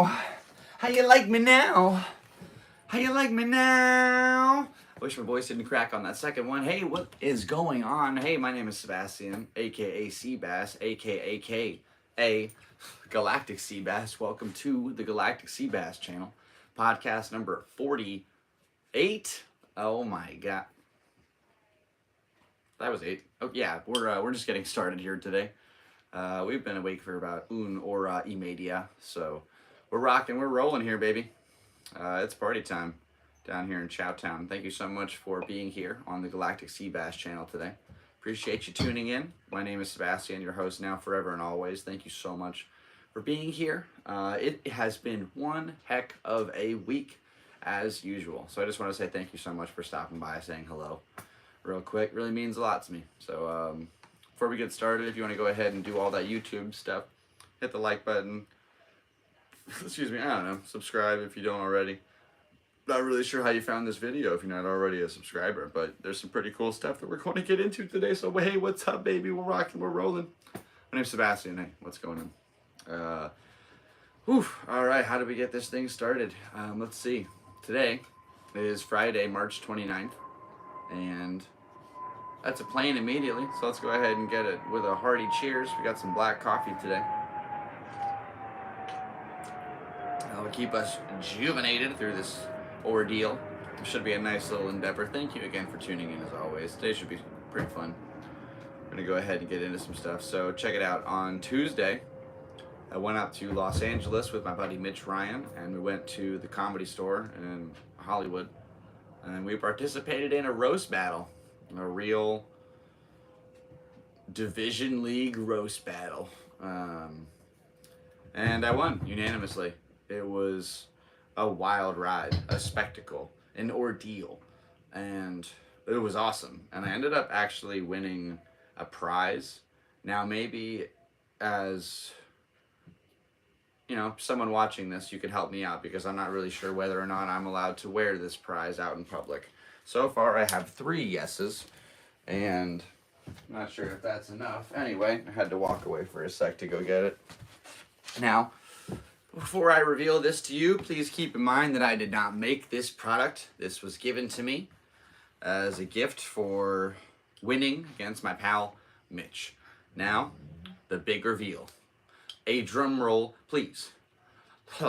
now? How you like me now? How you like me now? I wish my voice didn't crack on that second one. Hey, what is going on? Hey, my name is Sebastian, aka Seabass, aka Galactic Seabass. Welcome to the Galactic Seabass channel, podcast number 48. Oh my god, that was 8. Oh yeah, we're just getting started here today. We've been awake for about un hora y media, so we're rocking, we're rolling here, baby. It's party time down here in Chowtown. Thank you so much for being here on the Galactic Seabass channel today. Appreciate you tuning in. My name is Sebastian, your host now, forever and always. Thank you so much for being here. It has been one heck of a week, as usual. So I just want to say thank you so much for stopping by, saying hello real quick. Really means a lot to me. So before we get started, if you want to go ahead and do all that YouTube stuff, hit the like button. Excuse me, I don't know. Subscribe if you don't already. Not really sure how you found this video if you're not already a subscriber, but there's some pretty cool stuff that we're going to get into today. So hey, what's up, baby? We're rocking, we're rolling. My name's Sebastian. Hey, what's going on? All right, how do we get this thing started? Let's see. Today is Friday, March 29th, and that's a plan immediately. So let's go ahead and get it with a hearty cheers. We got some black coffee today. That'll keep us rejuvenated through this ordeal. It should be a nice little endeavor. Thank you again for tuning in as always. Today should be pretty fun. We're gonna go ahead and get into some stuff. So check it out. On Tuesday, I went out to Los Angeles with my buddy Mitch Ryan, and we went to the Comedy Store in Hollywood, and we participated in a roast battle, a real Division League roast battle, and I won unanimously. It was a wild ride, a spectacle, an ordeal, and it was awesome. And I ended up actually winning a prize. Now, maybe as, you know, someone watching this, you could help me out, because I'm not really sure whether or not I'm allowed to wear this prize out in public. So far, I have 3 yeses, and I'm not sure if that's enough. Anyway, I had to walk away for a sec to go get it. Now, before I reveal this to you, please keep in mind that I did not make this product. This was given to me as a gift for winning against my pal, Mitch. Now, the big reveal. A drum roll, please. Do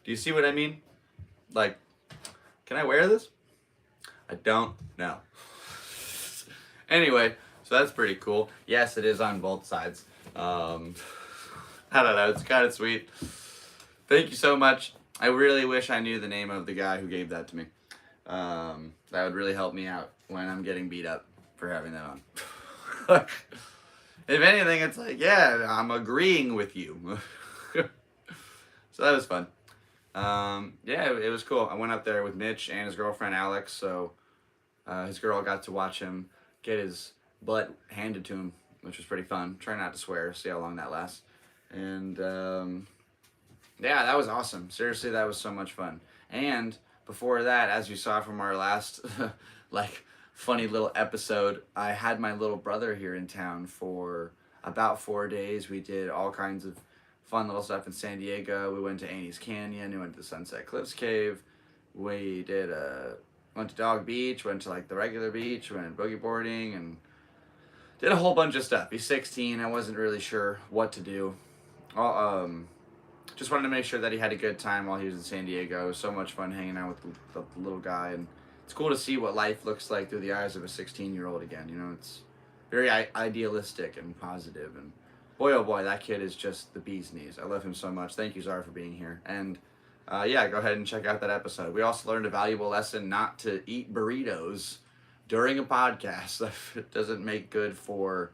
you see what I mean? Like, can I wear this? I don't know. Anyway, so that's pretty cool. Yes, it is on both sides. I don't know, it's kind of sweet. Thank you so much. I really wish I knew the name of the guy who gave that to me. That would really help me out when I'm getting beat up for having that on. If anything, it's like, yeah, I'm agreeing with you. So that was fun. Yeah, it was cool. I went up there with Mitch and his girlfriend Alex, so his girl got to watch him get his butt handed to him, which was pretty fun. Try not to swear, see how long that lasts. And yeah, that was awesome. Seriously, that was so much fun. And before that, as you saw from our last like funny little episode, I had my little brother here in town for about 4 days. We did all kinds of fun little stuff in San Diego. We went to Annie's Canyon, we went to the Sunset Cliffs Cave, we did went to Dog Beach, went to like the regular beach, went boogie boarding, and did a whole bunch of stuff. He's 16, I wasn't really sure what to do. Just wanted to make sure that he had a good time while he was in San Diego. It was so much fun hanging out with the little guy, and it's cool to see what life looks like through the eyes of a 16-year-old again. You know, it's very idealistic and positive, and boy, oh boy, that kid is just the bee's knees. I love him so much. Thank you, Zara, for being here. And yeah, go ahead and check out that episode. We also learned a valuable lesson not to eat burritos during a podcast. It doesn't make good for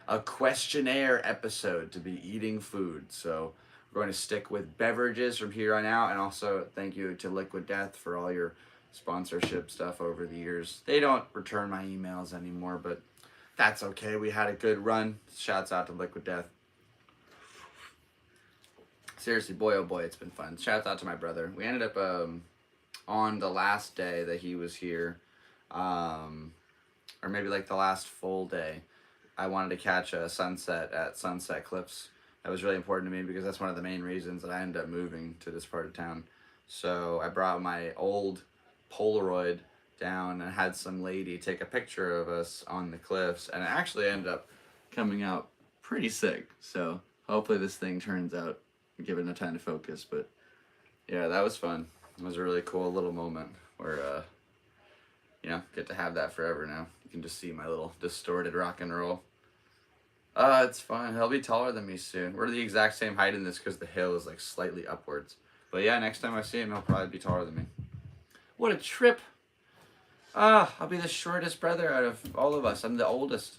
a questionnaire episode to be eating food. So we're going to stick with beverages from here on out. And also thank you to Liquid Death for all your sponsorship stuff over the years. They don't return my emails anymore, but that's okay. We had a good run. Shouts out to Liquid Death. Seriously, boy, oh boy, it's been fun. Shouts out to my brother. We ended up on the last day that he was here, or maybe like the last full day, I wanted to catch a sunset at Sunset Cliffs. That was really important to me because that's one of the main reasons that I ended up moving to this part of town. So I brought my old Polaroid down and had some lady take a picture of us on the cliffs, and it actually ended up coming out pretty sick. So hopefully this thing turns out, given a time to focus. But yeah, that was fun. It was a really cool little moment where, get to have that forever now. You can just see my little distorted rock and roll. It's fun. He'll be taller than me soon. We're the exact same height in this because the hill is like slightly upwards. But yeah, next time I see him, he'll probably be taller than me. What a trip. I'll be the shortest brother out of all of us. I'm the oldest.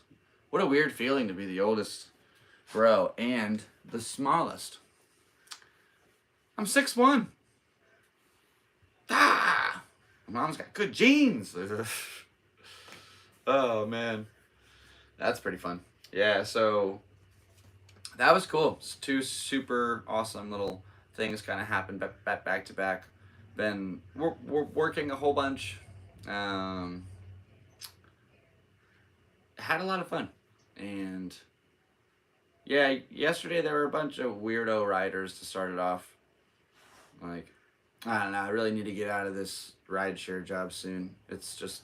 What a weird feeling to be the oldest bro and the smallest. I'm 6'1". My mom's got good genes. Oh, man. That's pretty fun. Yeah, so that was cool. It's 2 super awesome little things kind of happened back to back. Been we're working a whole bunch. Had a lot of fun. And yeah, yesterday there were a bunch of weirdo riders to start it off. Like, I don't know, I really need to get out of this rideshare job soon. It's just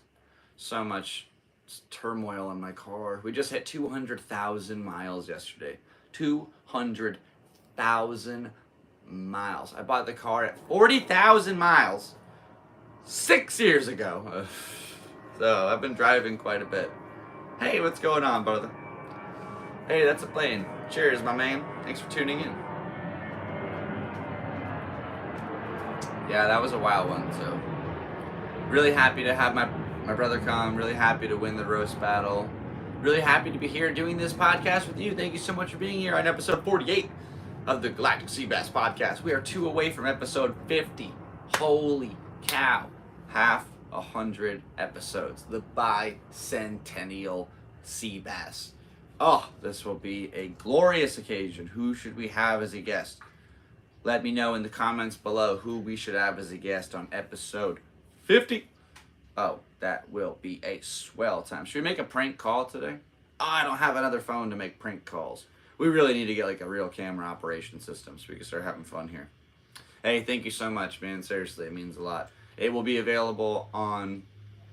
so much turmoil in my car. We just hit 200,000 miles yesterday. 200,000 miles. I bought the car at 40,000 miles 6 years ago. So I've been driving quite a bit. Hey, what's going on, brother? Hey, that's a plane. Cheers, my man. Thanks for tuning in. Yeah, that was a wild one. So really happy to have my brother come. Really happy to win the roast battle. Really happy to be here doing this podcast with you. Thank you so much for being here on episode 48 of the Galactic Seabass Podcast. We are 2 away from episode 50. Holy cow. Half 100 episodes. The bicentennial Seabass. Oh, this will be a glorious occasion. Who should we have as a guest? Let me know in the comments below who we should have as a guest on episode 50. Oh, that will be a swell time. Should we make a prank call today? Oh, I don't have another phone to make prank calls. We really need to get like a real camera operation system so we can start having fun here. Hey, thank you so much, man. Seriously, it means a lot. It will be available on...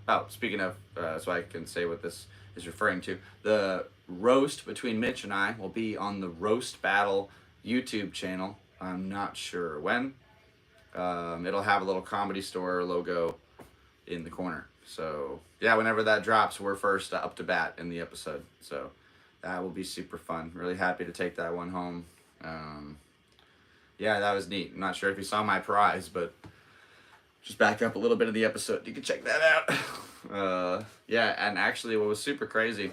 Oh, speaking of, so I can say what this is referring to. The roast between Mitch and I will be on the Roast Battle YouTube channel. I'm not sure when. It'll have a little Comedy Store logo in the corner. So, yeah, whenever that drops, we're first up to bat in the episode. So, that will be super fun. Really happy to take that one home. Yeah, that was neat. I'm not sure if you saw my prize, but just back up a little bit of the episode. You can check that out. Yeah, and actually what was super crazy.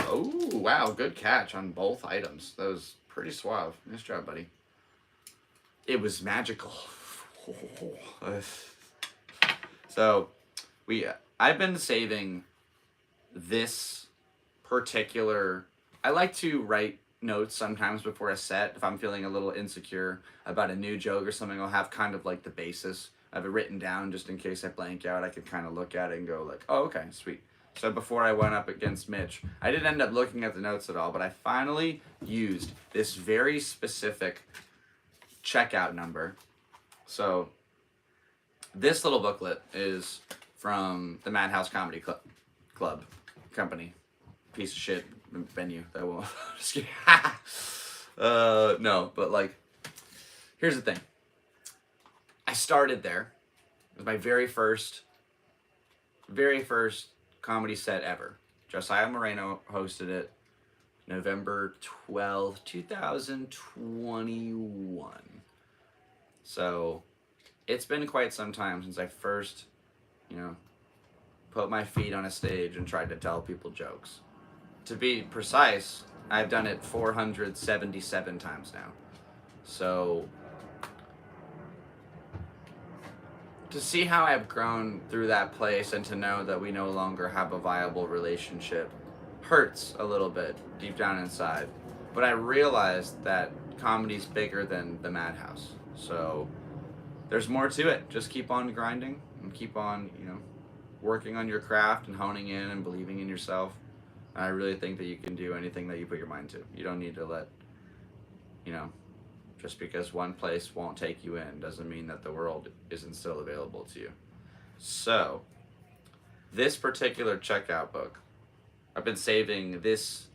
Oh, wow, good catch on both items. That was pretty suave. Nice job, buddy. It was magical. So, I've been saving this particular... I like to write notes sometimes before a set. If I'm feeling a little insecure about a new joke or something, I'll have kind of like the basis. I have it written down just in case I blank out. I could kind of look at it and go like, oh, okay, sweet. So before I went up against Mitch, I didn't end up looking at the notes at all, but I finally used this very specific checkout number. So this little booklet is from the Madhouse Comedy Club company. Piece of shit venue. That won't. Just kidding. No, but like, here's the thing. I started there. It was my very first comedy set ever. Josiah Moreno hosted it November 12th, 2021. So it's been quite some time since I first, put my feet on a stage and tried to tell people jokes. To be precise, I've done it 477 times now. So to see how I've grown through that place and to know that we no longer have a viable relationship hurts a little bit deep down inside. But I realized that comedy's bigger than the Madhouse. So there's more to it. Just keep on grinding and keep on, working on your craft and honing in and believing in yourself. And I really think that you can do anything that you put your mind to. You don't need to let, just because one place won't take you in doesn't mean that the world isn't still available to you. So, this particular checkout book, I've been saving this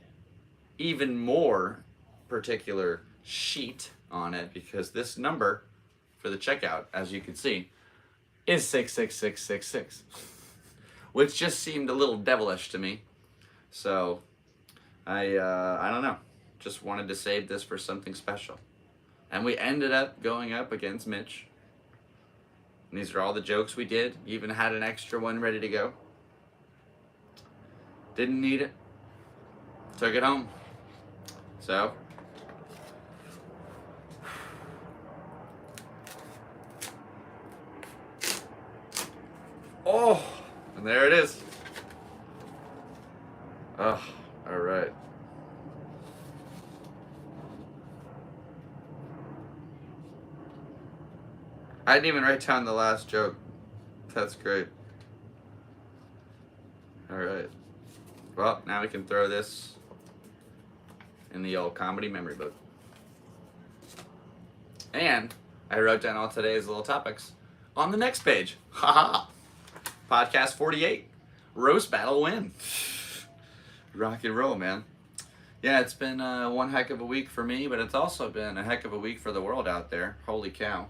even more particular sheet on it because this number for the checkout, as you can see, is 66666, which just seemed a little devilish to me. So I don't know, just wanted to save this for something special. And we ended up going up against Mitch. And these are all the jokes we did. Even had an extra one ready to go. Didn't need it. Took it home. So oh, and there it is. Oh, all right. I didn't even write down the last joke. That's great. All right. Well, now we can throw this in the old comedy memory book. And I wrote down all today's little topics on the next page. Haha. Podcast 48. Roast battle win. Rock and roll, man. Yeah, it's been one heck of a week for me, but it's also been a heck of a week for the world out there. Holy cow.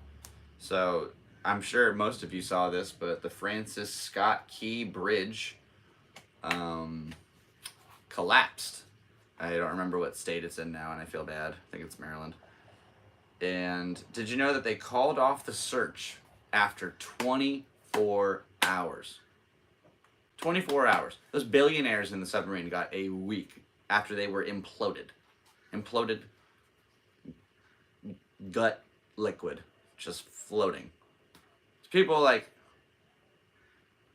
So, I'm sure most of you saw this, but the Francis Scott Key Bridge collapsed. I don't remember what state it's in now, and I feel bad. I think it's Maryland. And did you know that they called off the search after 24 hours? 24 hours. Those billionaires in the submarine got a week after they were imploded. Imploded gut liquid just floating. People like,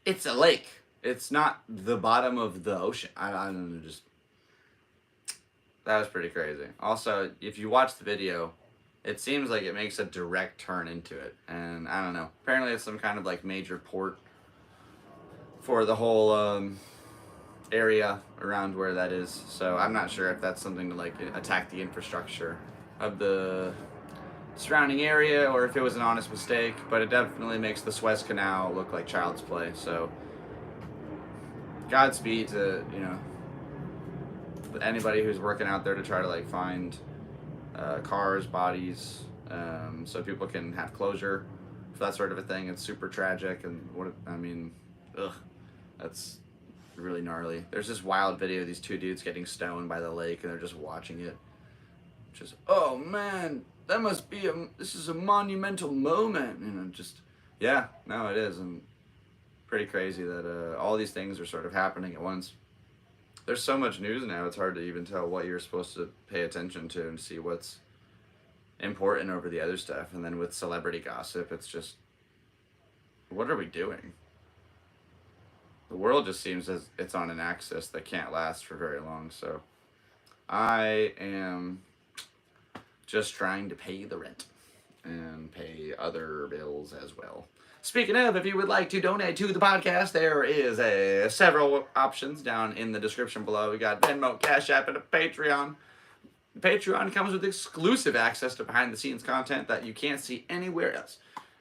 it's a lake. It's not the bottom of the ocean. I don't know, just, that was pretty crazy. Also, if you watch the video, it seems like it makes a direct turn into it. And I don't know. Apparently it's some kind of like major port for the whole area around where that is. So I'm not sure if that's something to like attack the infrastructure of the surrounding area or if it was an honest mistake, but it definitely makes the Suez Canal look like child's play. So Godspeed to, anybody who's working out there to try to like find cars, bodies, so people can have closure for that sort of a thing. It's super tragic, and that's really gnarly. There's this wild video of these two dudes getting stoned by the lake, and they're just watching it. Just, oh man, that must be this is a monumental moment, yeah, no, it is, and pretty crazy that all these things are sort of happening at once. There's so much news now, it's hard to even tell what you're supposed to pay attention to and see what's important over the other stuff. And then with celebrity gossip, it's just, what are we doing? The world just seems as it's on an axis that can't last for very long. So I am just trying to pay the rent and pay other bills as well. Speaking of, if you would like to donate to the podcast, there is several options down in the description below. We got Venmo, Cashapp, and a Patreon. The Patreon comes with exclusive access to behind-the-scenes content that you can't see anywhere else.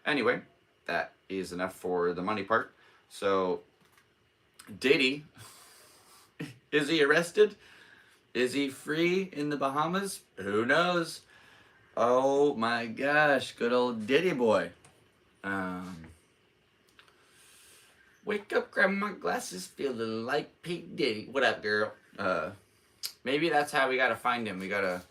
Anyway, that is enough for the money part. So, Diddy, is he arrested? Is he free in the Bahamas? Who knows? Oh my gosh, good old Diddy boy. Wake up, grab my glasses, feeling like P. Diddy. What up, girl? Maybe that's how we gotta find him. We gotta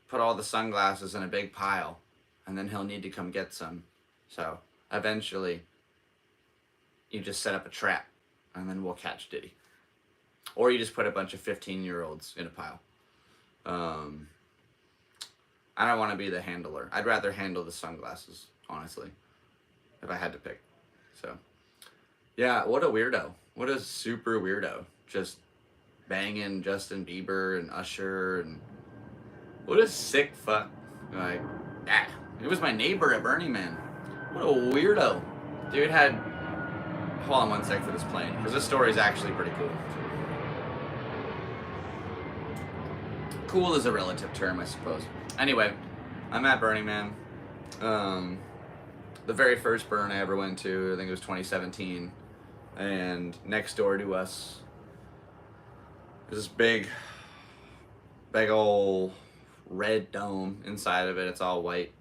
put all the sunglasses in a big pile, and then he'll need to come get some. So, eventually, you just set up a trap, and then we'll catch Diddy. Or you just put a bunch of 15-year-olds in a pile. I don't want to be the handler. I'd rather handle the sunglasses, honestly, if I had to pick. So, yeah, what a weirdo. What a super weirdo. Just banging Justin Bieber and Usher, and what a sick fuck. Like, it was my neighbor at Burning Man. What a weirdo. Dude had... Hold on one sec for this plane, because this story is actually pretty cool. Cool is a relative term, I suppose. Anyway, I'm at Burning Man. The very first burn I ever went to, I think it was 2017. And next door to us, there's this big old red dome inside of it. It's all white.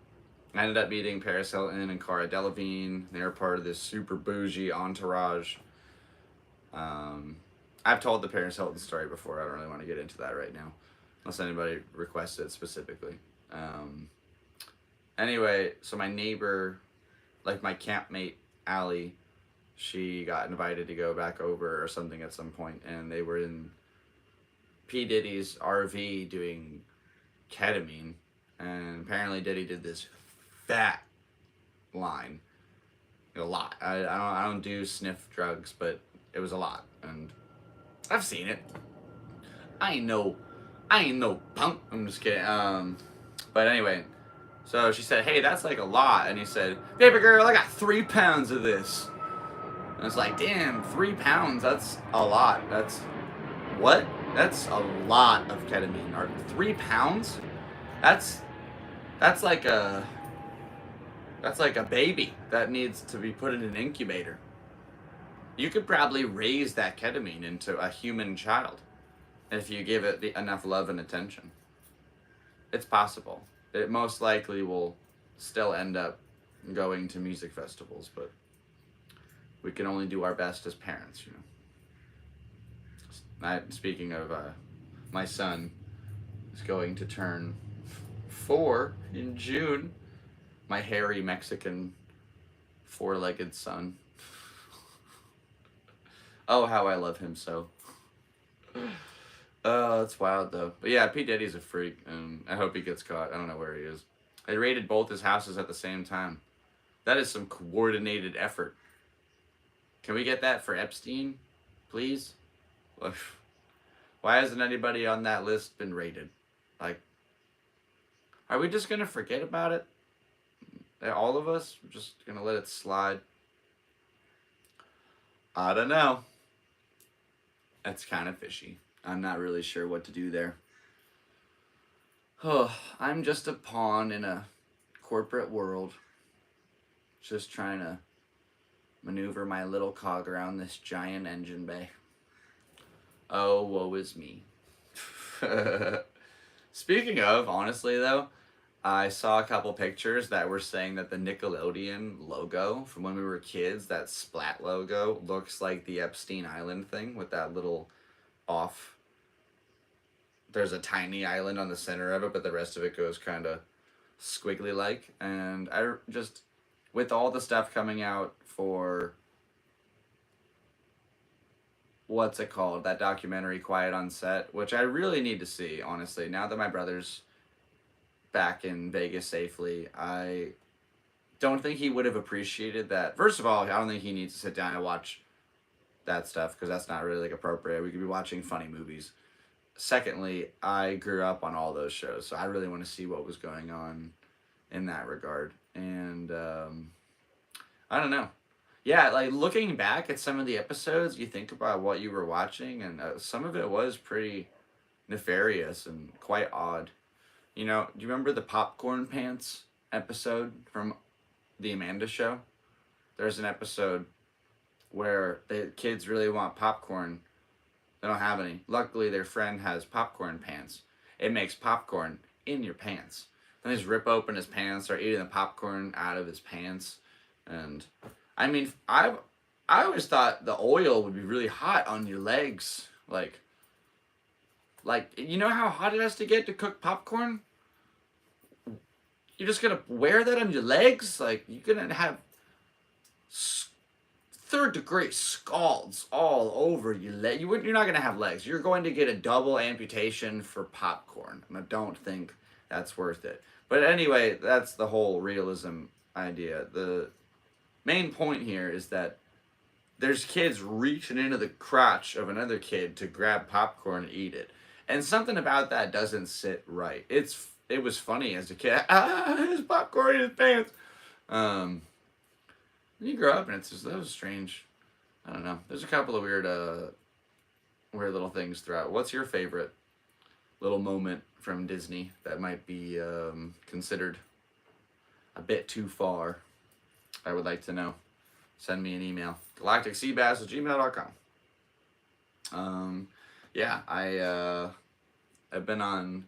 I ended up meeting Paris Hilton and Cara Delevingne. They were part of this super bougie entourage. I've told the Paris Hilton story before. I don't really want to get into that right now, unless anybody requests it specifically. Anyway, so my neighbor, like my campmate, Allie, she got invited to go back over or something at some point, and they were in P. Diddy's RV doing ketamine, and apparently Diddy did this fat line. A lot. I don't do sniff drugs, but it was a lot, and I've seen it. I ain't no punk. I'm just kidding. But anyway, so she said, "Hey, that's like a lot," and he said, "Baby girl, I got 3 pounds of this." And it's like, damn, 3 pounds, that's a lot. That's, what? That's a lot of ketamine. Or 3 pounds? That's like a baby that needs to be put in an incubator. You could probably raise that ketamine into a human child if you give it enough love and attention. It's possible. It most likely will still end up going to music festivals, but we can only do our best as parents, you know. Speaking of, my son is going to turn 4 in June. My hairy Mexican 4-legged son. Oh, how I love him so. Oh, that's wild though. But yeah, P. Diddy's a freak, and I hope he gets caught. I don't know where he is. They raided both his houses at the same time. That is some coordinated effort. Can we get that for Epstein, please? Why hasn't anybody on that list been raided? Like, are we just gonna forget about it? All of us? We're just gonna let it slide? I don't know. That's kind of fishy. I'm not really sure what to do there. Oh, I'm just a pawn in a corporate world. Just trying to maneuver my little cog around this giant engine bay. Oh, woe is me. Speaking of, honestly though, I saw a couple pictures that were saying that the Nickelodeon logo from when we were kids, that splat logo, looks like the Epstein Island thing with that little off. There's a tiny island on the center of it, but the rest of it goes kind of squiggly like. And I just, with all the stuff coming out for, what's it called, that documentary Quiet on Set, which I really need to see, honestly. Now that my brother's back in Vegas safely, I don't think he would have appreciated that. First of all, I don't think he needs to sit down and watch that stuff, because that's not really like appropriate. We could be watching funny movies. Secondly, I grew up on all those shows, so I really want to see what was going on in that regard. And I don't know. Yeah, like looking back at some of the episodes, you think about what you were watching, and some of it was pretty nefarious and quite odd. You know, do you remember the popcorn pants episode from the Amanda Show? There's an episode where the kids really want popcorn. They don't have any. Luckily, their friend has popcorn pants. It makes popcorn in your pants. Then they just rip open his pants, start eating the popcorn out of his pants. And, I mean, I always thought the oil would be really hot on your legs. Like, you know how hot it has to get to cook popcorn? You're just going to wear that on your legs? Like, you're going to have third-degree scalds all over your leg. You're not going to have legs. You're going to get a double amputation for popcorn. And I don't think that's worth it. But anyway, that's the whole realism idea. The main point here is that there's kids reaching into the crotch of another kid to grab popcorn and eat it. And something about that doesn't sit right. It was funny as a kid. His popcorn in his pants. when you grow up and it's just, that was strange. I don't know. There's a couple of weird little things throughout. What's your favorite little moment from Disney that might be considered a bit too far? I would like to know. Send me an email. galacticseabass@gmail.com. Yeah, I've been on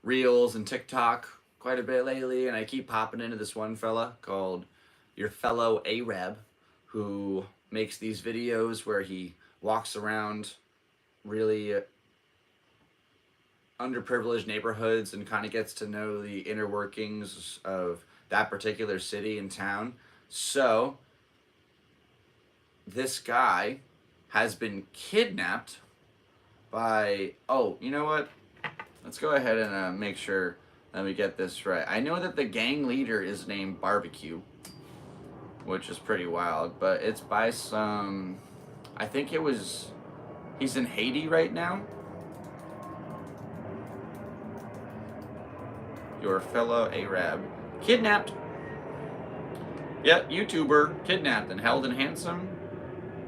Reels and TikTok quite a bit lately, and I keep popping into this one fella called Your Fellow Arab, who makes these videos where he walks around really underprivileged neighborhoods and kind of gets to know the inner workings of that particular city and town. So this guy has been kidnapped by, oh, you know what? Let's go ahead and make sure that we get this right. I know that the gang leader is named Barbecue, which is pretty wild, but it's by some, I think it was, he's in Haiti right now. Your Fellow Arab. Kidnapped. Yep, YouTuber kidnapped and held in ransom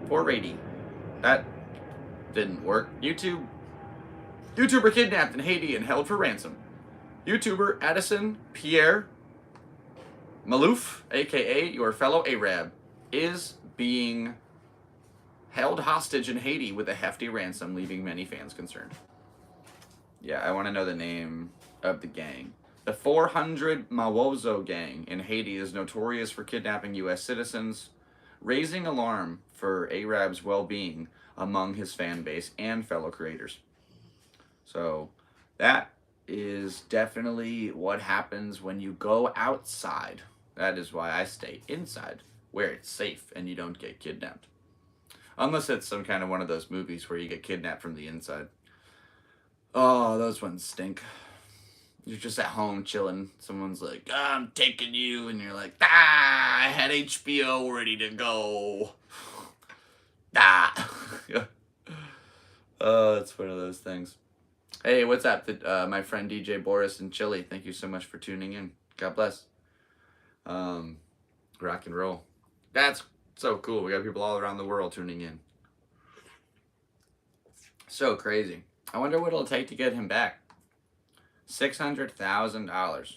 for Haiti. That didn't work. YouTuber kidnapped in Haiti and held for ransom. YouTuber Addison Pierre Malouf, aka Your Fellow Arab, is being held hostage in Haiti with a hefty ransom, leaving many fans concerned. Yeah, I want to know the name of the gang. The 400 Mawozo gang in Haiti is notorious for kidnapping U.S. citizens, raising alarm for Arab's well-being among his fan base and fellow creators. So that is definitely what happens when you go outside. That is why I stay inside, where it's safe and you don't get kidnapped. Unless it's some kind of one of those movies where you get kidnapped from the inside. Oh, those ones stink. You're just at home chilling. Someone's like, I'm taking you. And you're like, I had HBO ready to go. Oh, it's one of those things. Hey, what's up? My friend DJ Boris in Chile. Thank you so much for tuning in. God bless. Rock and roll. That's so cool. We got people all around the world tuning in. So crazy. I wonder what it'll take to get him back. $600,000.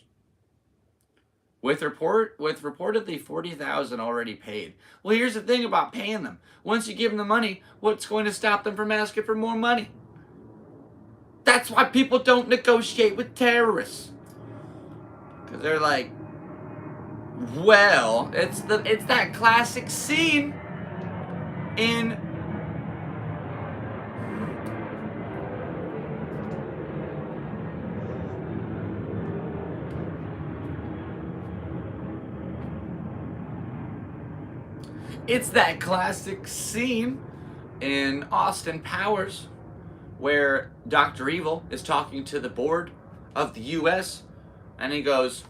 With reportedly $40,000 already paid. Well, here's the thing about paying them. Once you give them the money, what's going to stop them from asking for more money? That's why people don't negotiate with terrorists. Because they're like, well, it's that classic scene in Austin Powers where Dr. Evil is talking to the board of the U.S. and he goes,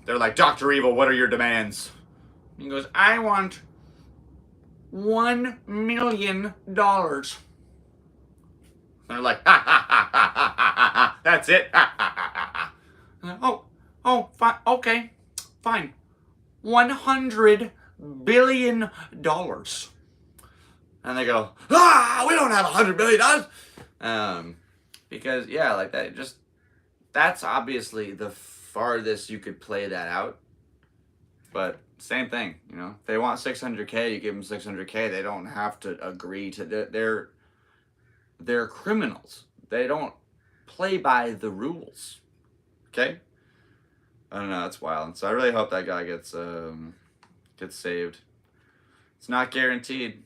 they're like, Dr. Evil, what are your demands? And he goes, I want $1 million. They're like, ha ha ha ha ha ha ha, that's it. Ha, ha, ha, ha, ha. Oh, fine, okay, fine. $100 billion. And they go, we don't have $100 billion. Because yeah, like that, that's obviously the farthest you could play that out. But same thing, you know, if they want $600K, you give them $600K. They don't have to agree to they're criminals. They don't play by the rules. Okay? I don't know, that's wild. So I really hope that guy gets saved. It's not guaranteed.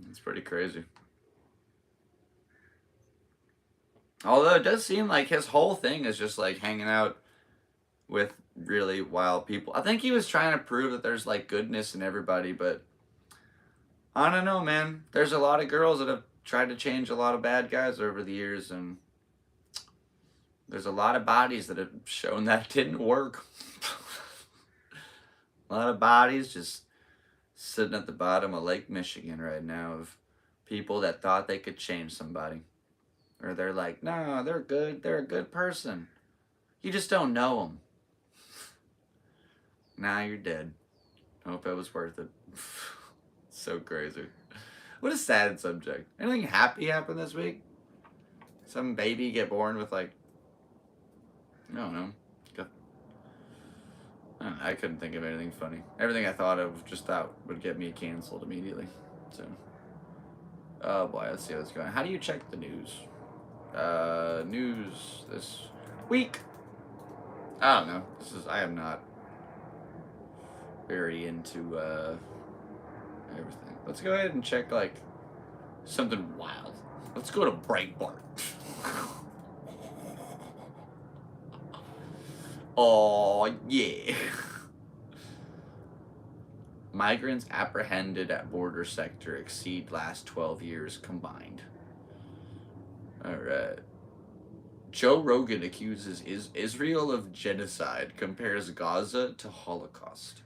It's pretty crazy. Although it does seem like his whole thing is just like hanging out with really wild people. I think he was trying to prove that there's like goodness in everybody, but I don't know, man. There's a lot of girls that have tried to change a lot of bad guys over the years, and there's a lot of bodies that have shown that didn't work. A lot of bodies just sitting at the bottom of Lake Michigan right now of people that thought they could change somebody. Or they're like, no, they're good. They're a good person. You just don't know them. Now you're dead. I hope it was worth it. So crazy. What a sad subject. Anything happy happen this week? Some baby get born with like, I don't know. I couldn't think of anything funny. Everything I thought of just thought would get me canceled immediately. So, oh boy, let's see what's going on. How do you check the news? News this week. I don't know. I am not very into everything. Let's go ahead and check like something wild. Let's go to Breitbart. Oh yeah. Migrants apprehended at border sector exceed last 12 years combined. All right. Joe Rogan accuses Israel of genocide, compares Gaza to Holocaust.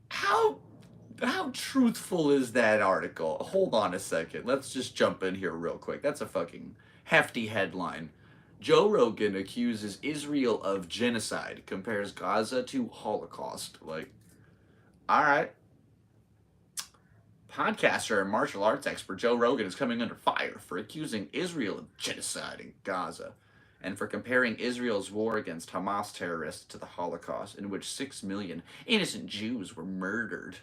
How truthful is that article? Hold on a second. Let's just jump in here real quick. That's a fucking hefty headline. Joe Rogan accuses Israel of genocide, compares Gaza to Holocaust. Like, all right. Podcaster and martial arts expert Joe Rogan is coming under fire for accusing Israel of genocide in Gaza and for comparing Israel's war against Hamas terrorists to the Holocaust, in which 6 million innocent Jews were murdered.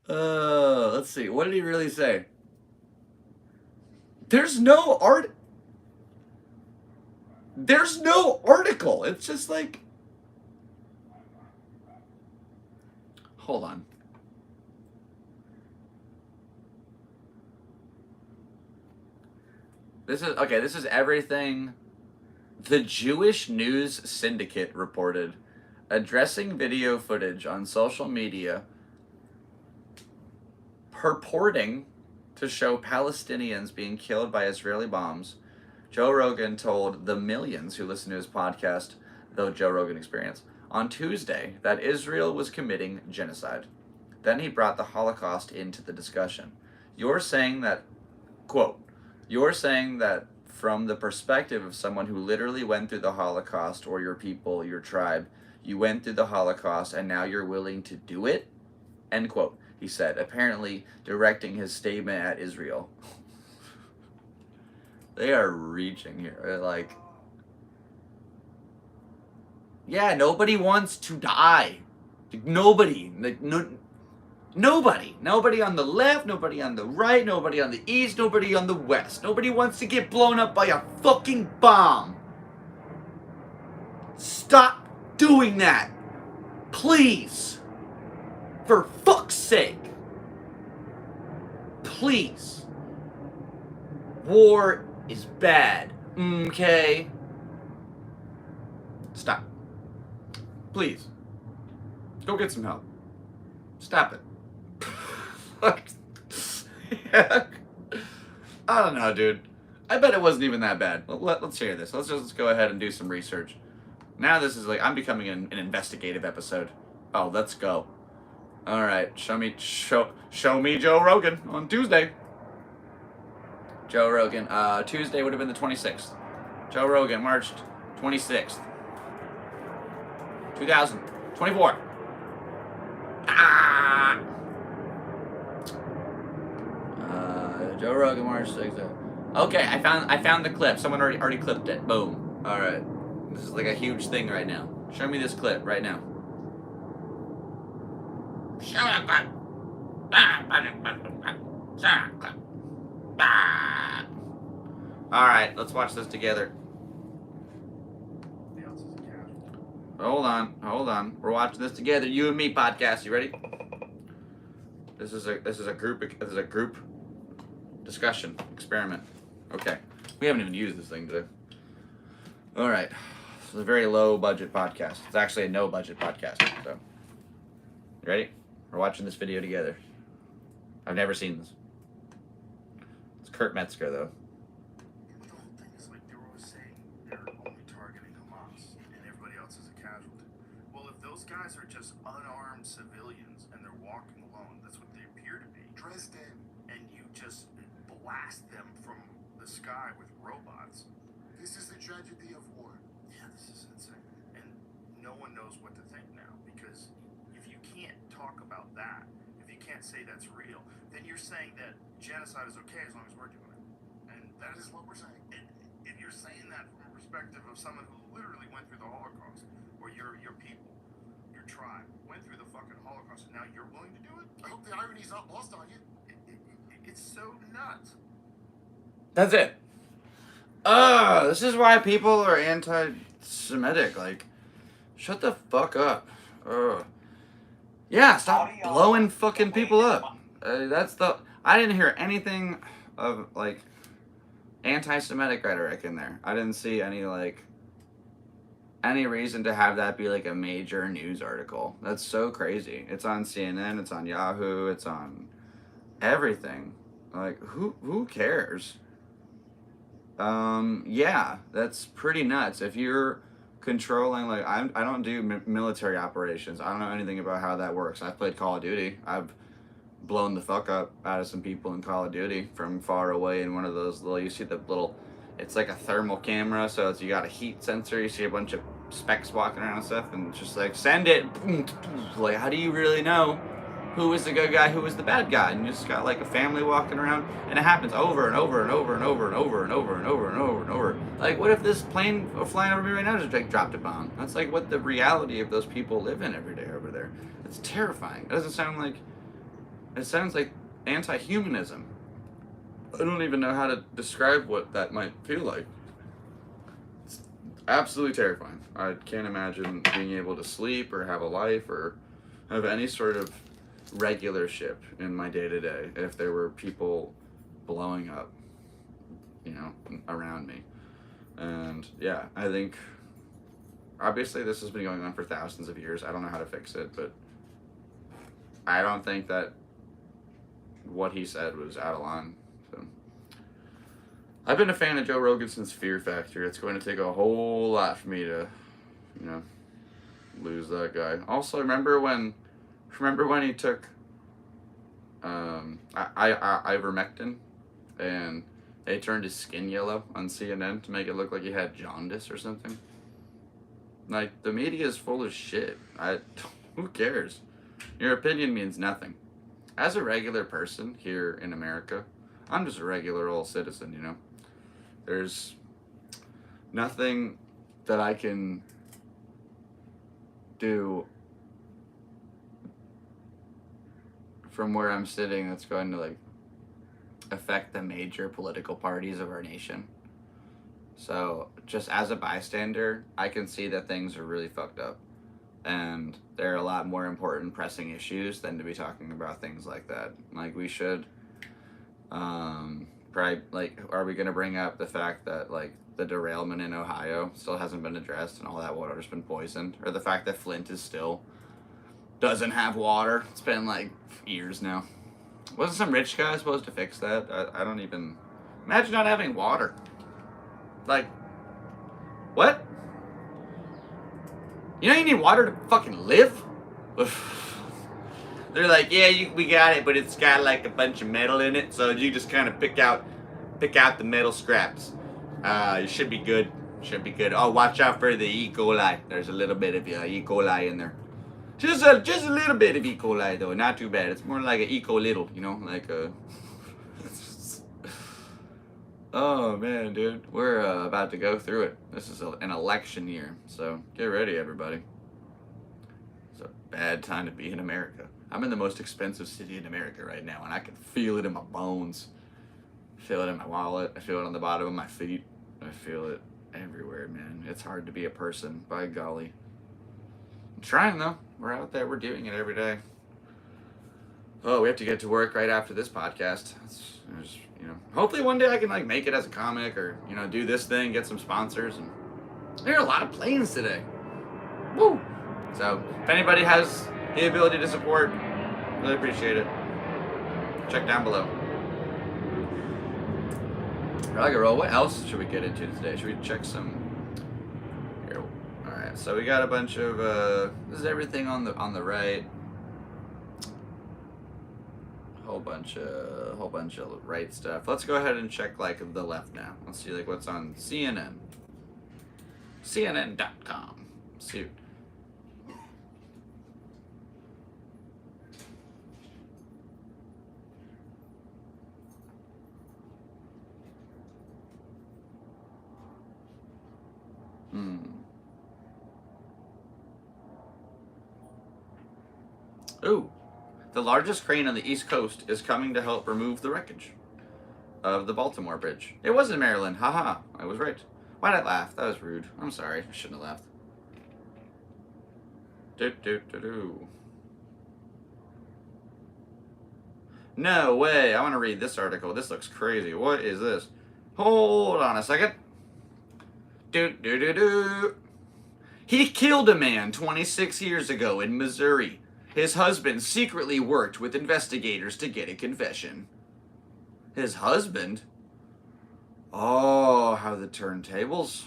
Let's see. What did he really say? There's no article. It's just like, hold on. This is everything the Jewish News Syndicate reported, addressing video footage on social media purporting to show Palestinians being killed by Israeli bombs. Joe Rogan told the millions who listen to his podcast, The Joe Rogan Experience, on Tuesday that Israel was committing genocide. Then he brought the Holocaust into the discussion. You're saying that, quote, you're saying that from the perspective of someone who literally went through the Holocaust, or your people, your tribe, you went through the Holocaust and now you're willing to do it? End quote, he said, apparently directing his statement at Israel. They are reaching here. They're like, yeah, nobody wants to die. Nobody. Nobody on the left, nobody on the right, nobody on the east, nobody on the west. Nobody wants to get blown up by a fucking bomb. Stop doing that. Please. For fuck's sake. Please. War is bad. Okay? Stop. Please. Go get some help. Stop it. I don't know, dude. I bet it wasn't even that bad. Let's hear this. Let's just go ahead and do some research. Now this is like, I'm becoming an investigative episode. Oh, let's go. All right, show me Joe Rogan on Tuesday. Joe Rogan, Tuesday would have been the 26th. Joe Rogan, March 26th, 2024. Joe Rogan, March 6th. Okay, I found the clip. Someone already clipped it. Boom. All right, this is like a huge thing right now. Show me this clip right now. Alright, let's watch this together. Hold on. We're watching this together. You and me podcast. You ready? This is a group discussion experiment. Okay. We haven't even used this thing today. Alright. This is a very low budget podcast. It's actually a no budget podcast. So, you ready? We're watching this video together. I've never seen this. It's Kurt Metzger, though. The whole thing is like they were always saying they're only targeting Hamas and everybody else is a casualty. Well, if those guys are just unarmed civilians and they're walking alone, that's what they appear to be. Dresden, and you just blast them from the sky with robots. This is the tragedy of war. Yeah, this is insane. no one knows what to think now, because if you can't talk about that, if you can't say that's real, then you're saying that genocide is okay as long as we're doing it. And that is what we're saying. And if you're saying that from a perspective of someone who literally went through the Holocaust, or your people, your tribe, went through the fucking Holocaust, and now you're willing to do it? I hope the irony's not lost on you. It's so nuts. That's it. This is why people are anti-Semitic. Like, shut the fuck up. Yeah, stop blowing fucking people up. I didn't hear anything of, like, anti-Semitic rhetoric in there. I didn't see any reason to have that be, like, a major news article. That's so crazy. It's on CNN, it's on Yahoo, it's on everything. Like, who cares? Yeah, that's pretty nuts. If you're controlling, like, I don't do military operations. I don't know anything about how that works. I've played Call of Duty. I've blown the fuck up out of some people in Call of Duty from far away in one of those little, you see the little, it's like a thermal camera, so you got a heat sensor, you see a bunch of specks walking around and stuff, and it's just like, send it. Like, how do you really know who was the good guy, who was the bad guy? And you just got like a family walking around, and it happens over and over and over and over and over and over and over and over and over. Like, what if this plane flying over me right now just like dropped a bomb? That's like what the reality of those people live in every day over there. It's terrifying. It doesn't sound like, it sounds like anti-humanism. I don't even know how to describe what that might feel like. It's absolutely terrifying. I can't imagine being able to sleep or have a life or have any sort of regularship in my day-to-day if there were people blowing up, around me. And yeah, I think obviously this has been going on for thousands of years. I don't know how to fix it, but I don't think that what he said was out of line. So I've been a fan of Joe Rogan since Fear Factor. It's going to take a whole lot for me to, lose that guy. Also, remember when he took ivermectin and they turned his skin yellow on CNN to make it look like he had jaundice or something? Like, the media is full of shit. Who cares? Your opinion means nothing. As a regular person here in America, I'm just a regular old citizen, There's nothing that I can do from where I'm sitting that's going to, affect the major political parties of our nation. So, just as a bystander, I can see that things are really fucked up. And there are a lot more important pressing issues than to be talking about things like that. Like, we should, probably, are we going to bring up the fact that, the derailment in Ohio still hasn't been addressed and all that water's been poisoned? Or the fact that Flint is still doesn't have water? It's been, years now. Wasn't some rich guy supposed to fix that? I don't even... Imagine not having water. What? You need water to fucking live? They're like, yeah, we got it, but it's got a bunch of metal in it, so you just kind of pick out the metal scraps. You should be good. Should be good. Oh, watch out for the E. coli. There's a little bit of E. coli in there. Just a little bit of E. coli though, not too bad. It's more like an eco little, Oh man, dude, we're about to go through it. This is an election year, so get ready, everybody. It's a bad time to be in America. I'm in the most expensive city in America right now, and I can feel it in my bones. I feel it in my wallet. I feel it on the bottom of my feet. I feel it everywhere, man. It's hard to be a person, by golly. I'm trying though. We're out there. We're doing it every day. Oh, we have to get to work right after this podcast. Hopefully one day I can make it as a comic or do this thing, get some sponsors, and there are a lot of planes today. Woo! So if anybody has the ability to support, really appreciate it. Check down below. What else should we get into today? Should we check some? Here. All right. So we got a bunch of. This is everything on the right. Whole bunch of right stuff. Let's go ahead and check the left now. Let's see what's on CNN. CNN.com. See Ooh. The largest crane on the East Coast is coming to help remove the wreckage of the Baltimore Bridge. It was in Maryland. Haha. I was right. Why'd I laugh? That was rude. I'm sorry. I shouldn't have laughed. Do. No way. I want to read this article. This looks crazy. What is this? Hold on a second. He killed a man 26 years ago in Missouri. His husband secretly worked with investigators to get a confession. His husband? Oh, how the turntables.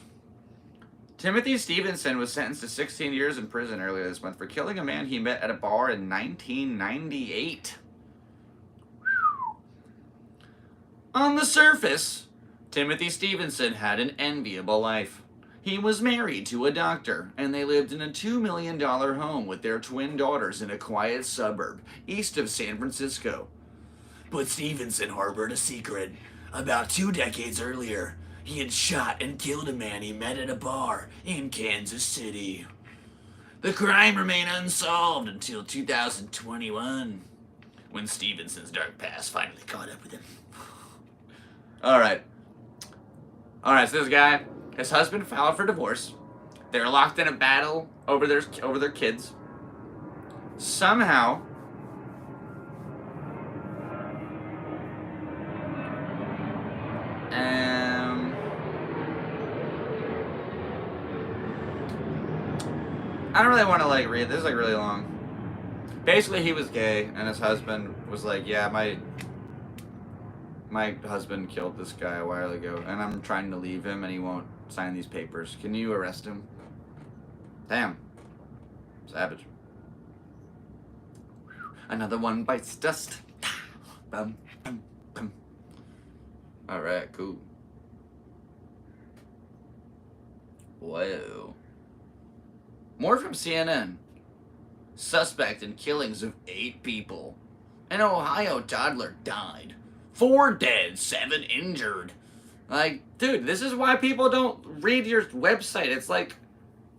Timothy Stevenson was sentenced to 16 years in prison earlier this month for killing a man he met at a bar in 1998. On the surface, Timothy Stevenson had an enviable life. He was married to a doctor, and they lived in a $2 million home with their twin daughters in a quiet suburb east of San Francisco. But Stevenson harbored a secret. About 2 decades earlier, he had shot and killed a man he met at a bar in Kansas City. The crime remained unsolved until 2021, when Stevenson's dark past finally caught up with him. Alright, so this guy, his husband filed for divorce. They're locked in a battle over their kids. Somehow, I don't really want to read this. Is really long. Basically, he was gay, and his husband was like, "Yeah, my husband killed this guy a while ago, and I'm trying to leave him, and he won't sign these papers. Can you arrest him?" Damn. Savage. Another one bites dust. Bum, bum, bum. Alright, cool. Whoa. More from CNN. Suspect in killings of 8 people. An Ohio toddler died. 4 dead, 7 injured. Dude, this is why people don't read your website. It's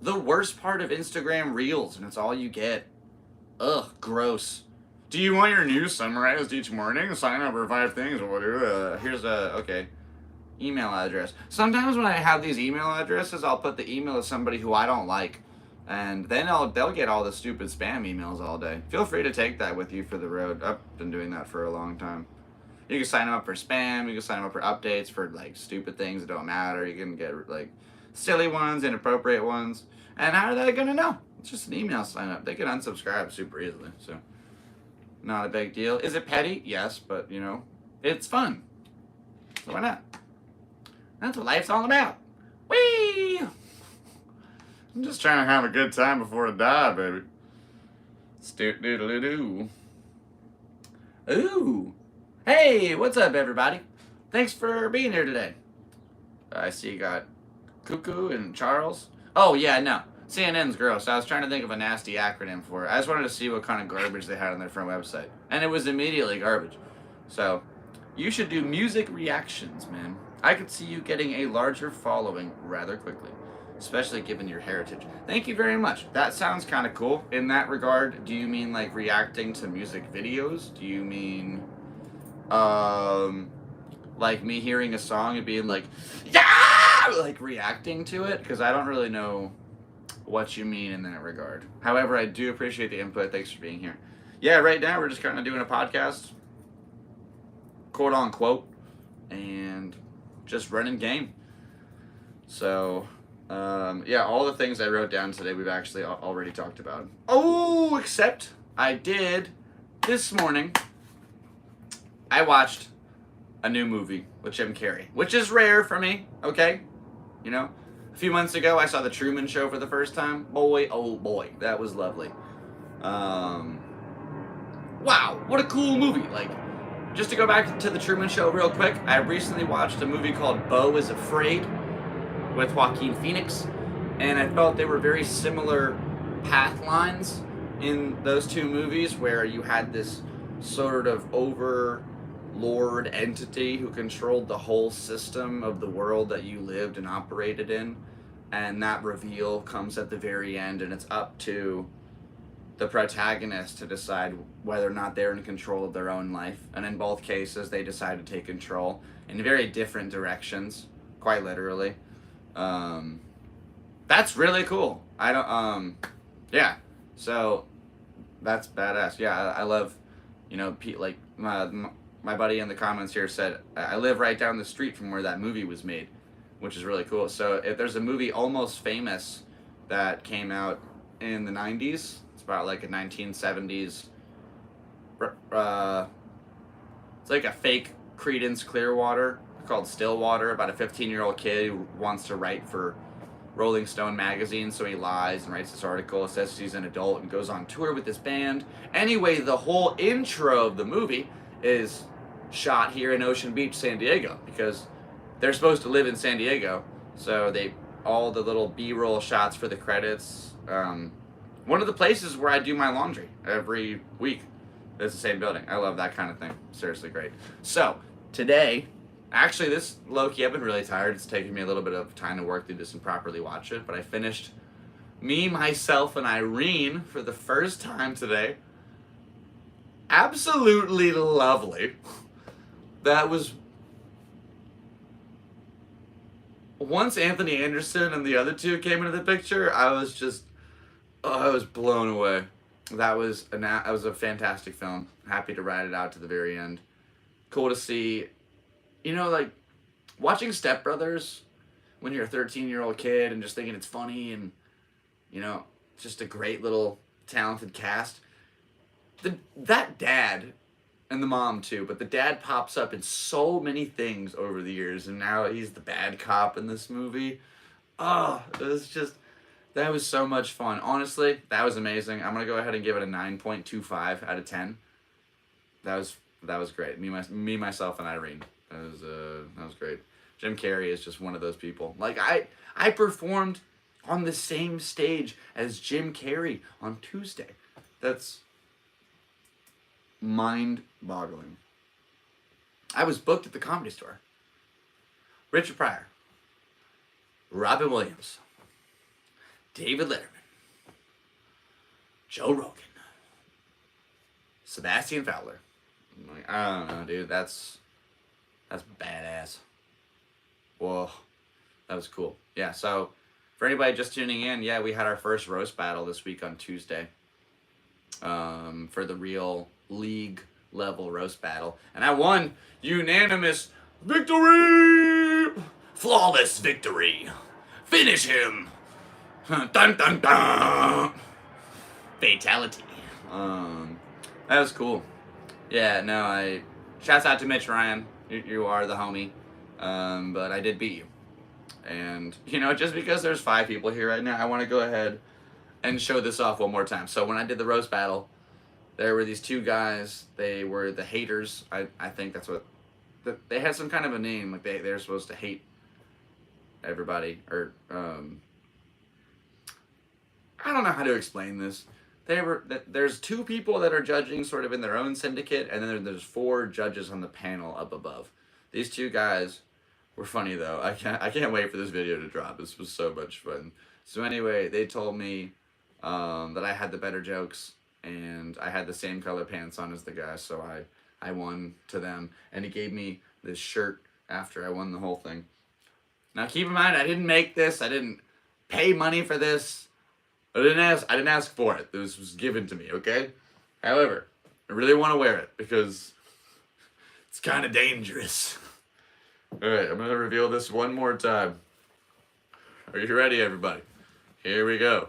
the worst part of Instagram Reels, and it's all you get. Ugh, gross. Do you want your news summarized each morning? Sign up for 5 things. We'll do. Here's okay. Email address. Sometimes when I have these email addresses, I'll put the email of somebody who I don't like. And then they'll get all the stupid spam emails all day. Feel free to take that with you for the road. I've been doing that for a long time. You can sign them up for spam. You can sign them up for updates for stupid things that don't matter. You can get silly ones, inappropriate ones. And how are they gonna know? It's just an email sign up. They can unsubscribe super easily. So not a big deal. Is it petty? Yes, but it's fun. So why not? That's what life's all about. Whee! I'm just trying to have a good time before I die, baby. Stoot-doodle-doo. Ooh. Hey, what's up, everybody? Thanks for being here today. I see you got Cuckoo and Charles. Oh, yeah, no. CNN's gross. I was trying to think of a nasty acronym for it. I just wanted to see what kind of garbage they had on their front website. And it was immediately garbage. So, you should do music reactions, man. I could see you getting a larger following rather quickly. Especially given your heritage. Thank you very much. That sounds kind of cool. In that regard, do you mean reacting to music videos? Do you mean me hearing a song and being yeah, reacting to it? Because I don't really know what you mean in that regard. However, I do appreciate the input. Thanks for being here. Yeah, right now we're just kind of doing a podcast, quote unquote, and just running game. So yeah, all the things I wrote down today we've actually already talked about. Oh, except I did this morning. I watched a new movie with Jim Carrey, which is rare for me, okay? A few months ago I saw The Truman Show for the first time. Boy, oh boy, that was lovely. Wow, what a cool movie. Just to go back to The Truman Show real quick, I recently watched a movie called Beau is Afraid with Joaquin Phoenix, and I felt they were very similar path lines in those two movies, where you had this sort of overlord entity who controlled the whole system of the world that you lived and operated in, and that reveal comes at the very end, and it's up to the protagonist to decide whether or not they're in control of their own life. And in both cases, they decide to take control in very different directions, quite literally. That's really cool. I don't, yeah. So that's badass. Yeah, I love, like my buddy in the comments here said, I live right down the street from where that movie was made, which is really cool. So if there's a movie Almost Famous that came out in the 90s, it's about like a 1970s, it's like a fake Creedence Clearwater called Stillwater, about a 15-year-old kid who wants to write for Rolling Stone magazine, so he lies and writes this article, says he's an adult, and goes on tour with this band. Anyway, the whole intro of the movie is shot here in Ocean Beach, San Diego, because they're supposed to live in San Diego, so all the little B-roll shots for the credits. One of the places where I do my laundry every week is the same building. I love that kind of thing. Seriously great. So, today, actually, this low-key, I've been really tired. It's taken me a little bit of time to work through this and properly watch it, but I finished Me, Myself, and Irene for the first time today. Absolutely lovely. That was... Once Anthony Anderson and the other two came into the picture, I was blown away. That was a fantastic film. Happy to ride it out to the very end. Cool to see... like, watching Step Brothers when you're a 13-year-old kid and just thinking it's funny and, just a great little talented cast. That dad, and the mom too, but the dad pops up in so many things over the years, and now he's the bad cop in this movie. Oh, that was so much fun. Honestly, that was amazing. I'm going to go ahead and give it a 9.25 out of 10. That was great. Me, Myself, and Irene. That was great. Jim Carrey is just one of those people. Like, I performed on the same stage as Jim Carrey on Tuesday. That's mind-boggling. I was booked at the Comedy Store. Richard Pryor, Robin Williams, David Letterman, Joe Rogan, Sebastian Fowler. I'm like, I don't know, dude. That's badass. Whoa. That was cool. Yeah, so for anybody just tuning in, yeah, we had our first roast battle this week on Tuesday. For the real league level roast battle. And I won unanimous victory! Flawless victory. Finish him. Dun dun dun. Fatality. That was cool. Yeah, no, shouts out to Mitch Ryan. You are the homie. But I did beat you. And, just because there's 5 people here right now, I want to go ahead and show this off one more time. So when I did the roast battle, there were these 2 guys. They were the haters. I think that's what... They had some kind of a name. Like, they're supposed to hate everybody. Or, I don't know how to explain this. There's 2 people that are judging sort of in their own syndicate, and then there's 4 judges on the panel up above. These 2 guys were funny, though. I can't wait for this video to drop. This was so much fun. So anyway, they told me that I had the better jokes, and I had the same color pants on as the guy, so I won to them. And he gave me this shirt after I won the whole thing. Now keep in mind, I didn't make this. I didn't pay money for this. I didn't ask for it. This was given to me, okay? However, I really want to wear it because it's kind of dangerous. Alright, I'm going to reveal this one more time. Are you ready, everybody? Here we go.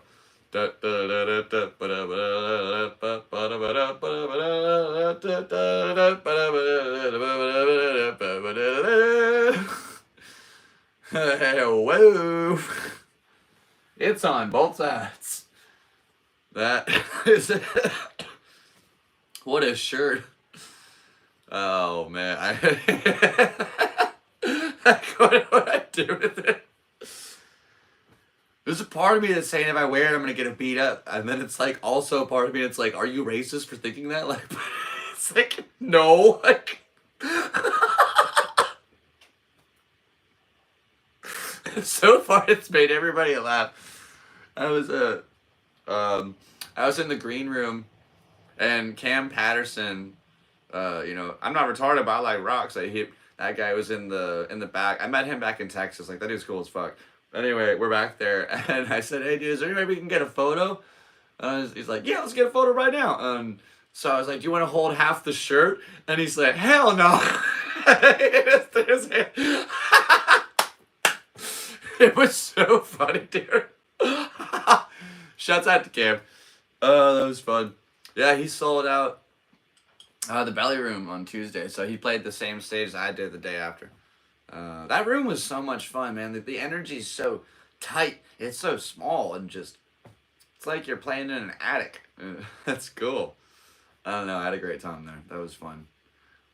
Whoa. It's on both sides. That is it. What a shirt. Oh, man. What do I do with it? There's a part of me that's saying if I wear it, I'm going to get beat up. And then it's like also a part of me that's like, are you racist for thinking that? Like, it's like, no. Like, so far, it's made everybody laugh. I was I was in the green room, and Cam Patterson, I'm not retarded, but I like rocks. That guy was in the back. I met him back in Texas. Like, that dude's cool as fuck. Anyway, we're back there, and I said, "Hey, dude, is there any way we can get a photo?" He's like, "Yeah, let's get a photo right now." So I was like, "Do you want to hold half the shirt?" And he's like, "Hell no!" It was so funny, dude. Shouts out to Cam. Oh, that was fun. Yeah, he sold out the Belly Room on Tuesday, so he played the same stage as I did the day after. That room was so much fun, man. The energy's so tight. It's so small and just, it's like you're playing in an attic. That's cool. I don't know. I had a great time there. That was fun.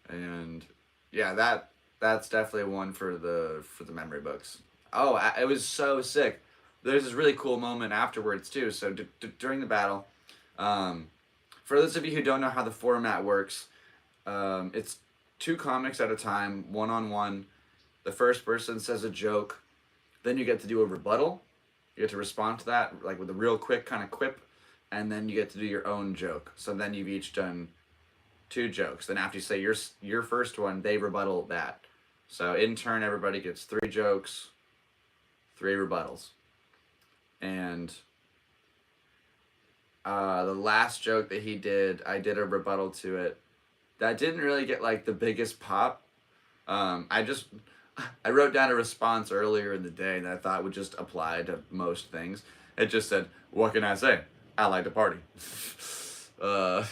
And yeah, that's definitely one for the memory books. Oh, it was so sick. There's this really cool moment afterwards too. So during the battle, for those of you who don't know how the format works, it's 2 comics at a time, 1-on-1. The first person says a joke, then you get to do a rebuttal. You get to respond to that like with a real quick kind of quip, and then you get to do your own joke. So then you've each done 2 jokes. Then after you say your first one, they rebuttal that. So in turn, everybody gets 3 jokes, 3 rebuttals. And the last joke that he did, I did a rebuttal to it. That didn't really get like the biggest pop. I wrote down a response earlier in the day that I thought would just apply to most things. It just said, "What can I say? I like to party." So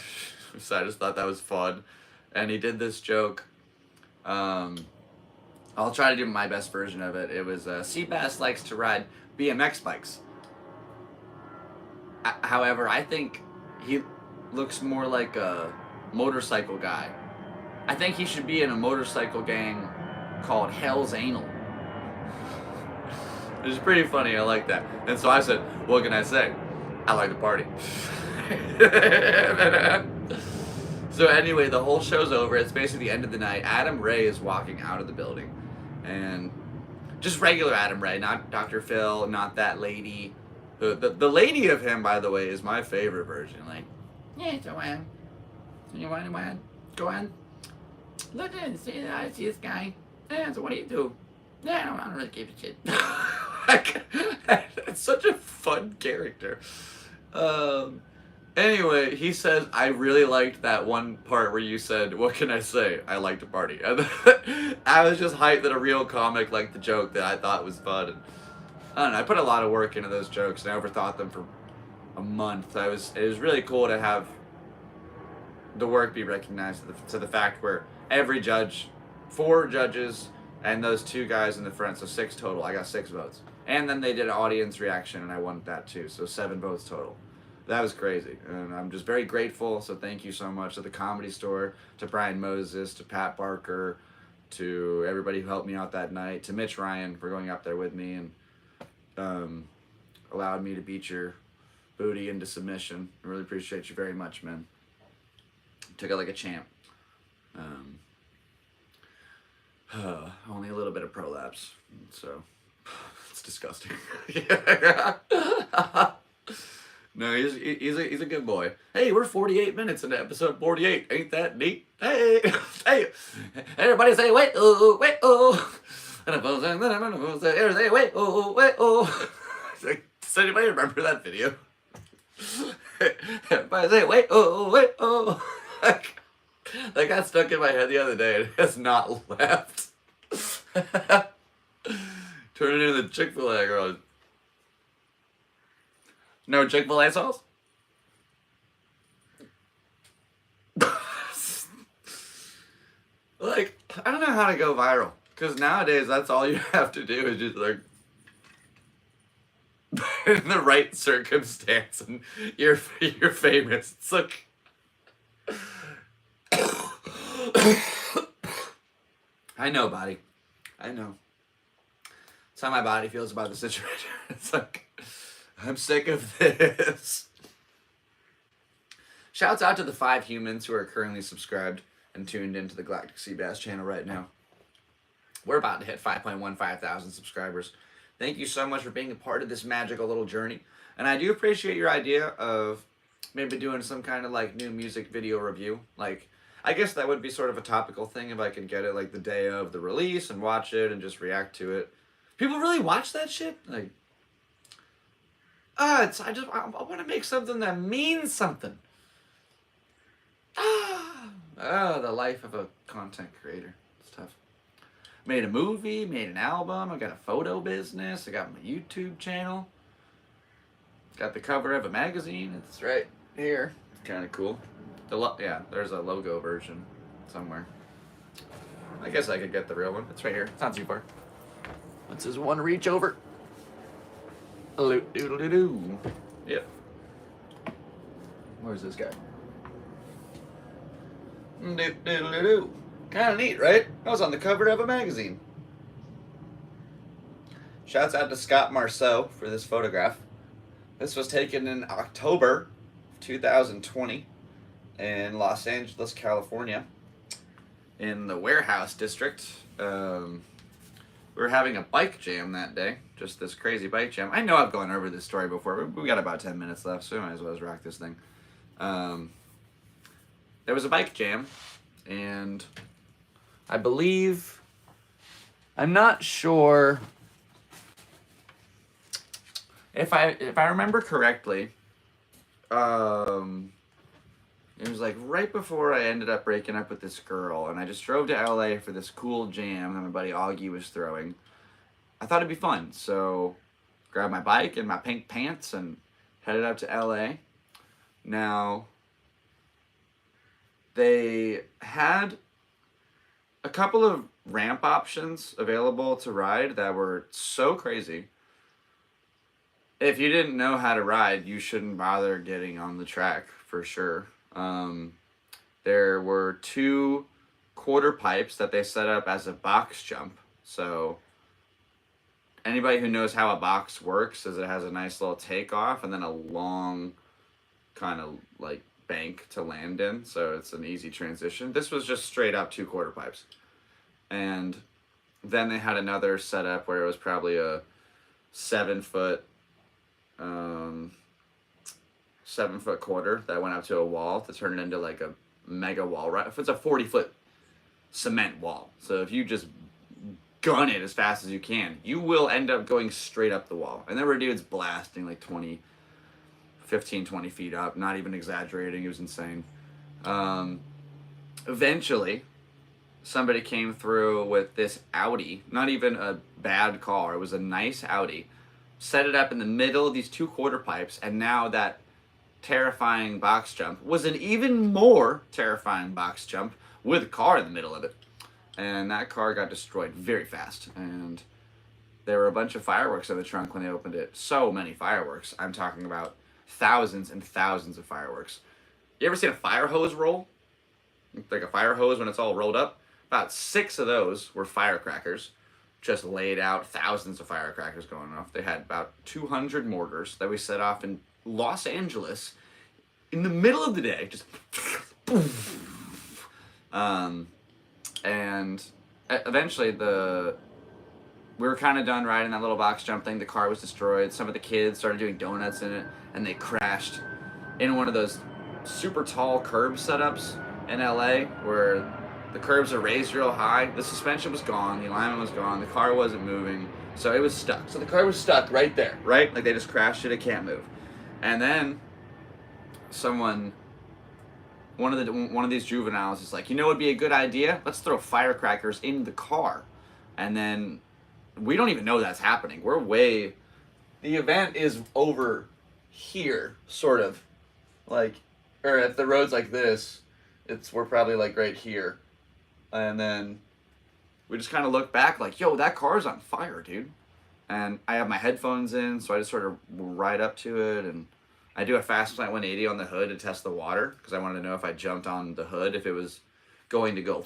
I just thought that was fun. And he did this joke. I'll try to do my best version of it. It was, Seabass likes to ride BMX bikes. However, I think he looks more like a motorcycle guy. I think he should be in a motorcycle gang called Hell's Anal. It's pretty funny. I like that. And so I said, "What can I say? I like to party." So anyway, the whole show's over. It's basically the end of the night. Adam Ray is walking out of the building. And just regular Adam Ray, not Dr. Phil, not that lady. The lady of him, by the way, is my favorite version. Like, "Yeah, Joanne. You want to go on? Look and see this guy. Yeah, so what do you do? Yeah, I don't really give a shit." It's such a fun character. Anyway, he says, "I really liked that one part where you said, 'What can I say? I like to party.'" And I was just hyped that a real comic liked the joke that I thought was fun. And I don't know, I put a lot of work into those jokes, and I overthought them for a month. It was really cool to have the work be recognized to the fact where every judge, 4 judges, and those 2 guys in the front, so 6 total. I got 6 votes. And then they did an audience reaction, and I won that too, so 7 votes total. That was crazy, and I'm just very grateful, so thank you so much to the Comedy Store, to Brian Moses, to Pat Barker, to everybody who helped me out that night, to Mitch Ryan for going up there with me and allowed me to beat your booty into submission. I really appreciate you very much, man. Took it like a champ. Only a little bit of prolapse, so it's disgusting. No, he's a good boy. Hey, we're 48 minutes into episode 48. Ain't that neat? Hey, hey, everybody say wait, oh, wait, oh. And everybody say wait, oh, wait, oh. Does anybody remember that video? Everybody say wait, oh, wait, oh. That got stuck in my head the other day and it has not left. Turn it into the Chick-fil-A girl. No Chick-fil-A sauce? Like, I don't know how to go viral. Because nowadays, that's all you have to do is just, like, in the right circumstance, and you're famous. It's like... I know, body. I know. That's how my body feels about the situation. It's like... I'm sick of this. Shouts out to the 5 humans who are currently subscribed and tuned into the Galactic Seabass channel right now. We're about to hit 5,000 subscribers. Thank you so much for being a part of this magical little journey. And I do appreciate your idea of maybe doing some kind of like new music video review. Like, I guess that would be sort of a topical thing if I could get it like the day of the release and watch it and just react to it. People really watch that shit? Like, I want to make something that means something. The life of a content creator. It's tough. Made a movie, made an album, I got a photo business, I got my YouTube channel. Got the cover of a magazine, it's right here. It's kind of cool. There's a logo version somewhere. I guess I could get the real one. It's right here. It's not too far. What's this one reach over? Doodle-doo. Yep. Where's this guy? Doodle-doo. Kind of neat, right? I was on the cover of a magazine. Shouts out to Scott Marceau for this photograph. This was taken in October 2020 in Los Angeles, California, in the Warehouse District. We were having a bike jam that day, just this crazy bike jam. I know I've gone over this story before, but we got about 10 minutes left, so we might as well rock this thing. There was a bike jam, and I believe, I'm not sure if I remember correctly, it was like right before I ended up breaking up with this girl, and I just drove to LA for this cool jam that my buddy Augie was throwing. I thought it'd be fun, so grabbed my bike and my pink pants and headed up to LA. Now, they had a couple of ramp options available to ride that were so crazy. If you didn't know how to ride, you shouldn't bother getting on the track, for sure. There were 2 quarter pipes that they set up as a box jump. So anybody who knows how a box works is it has a nice little takeoff and then a long kind of like bank to land in. So it's an easy transition. This was just straight up 2 quarter pipes. And then they had another setup where it was probably a 7-foot 7-foot quarter that went up to a wall to turn it into like a mega wall. Right, if it's a 40-foot cement wall, so if you just gun it as fast as you can, you will end up going straight up the wall. And there were dudes blasting like 20 feet up, not even exaggerating. It was insane. Eventually somebody came through with this Audi, not even a bad car, it was a nice Audi, set it up in the middle of these 2 quarter pipes, and now that terrifying box jump was an even more terrifying box jump with a car in the middle of it. And that car got destroyed very fast. And there were a bunch of fireworks in the trunk when they opened it. So many fireworks. I'm talking about thousands and thousands of fireworks. You ever seen a fire hose roll? Like a fire hose when it's all rolled up? About 6 of those were firecrackers. Just laid out, thousands of firecrackers going off. They had about 200 mortars that we set off in Los Angeles in the middle of the day. Just and eventually we were kind of done riding that little box jump thing. The car was destroyed. Some of the kids started doing donuts in it, and they crashed in one of those super tall curb setups in LA where the curbs are raised real high. The suspension was gone. The alignment was gone. The car wasn't moving. So it was stuck. So the car was stuck right there, right? Like they just crashed it. It can't move. And then one of these juveniles is like, you know what would be a good idea? Let's throw firecrackers in the car. And then we don't even know that's happening. The event is over here, sort of. Like, or if the road's like this, we're probably like right here. And then we just kind of look back like, yo, that car's on fire, dude. And I have my headphones in, so I just sort of ride up to it, and I do a fast plant 180 on the hood to test the water, because I wanted to know if I jumped on the hood, if it was going to go.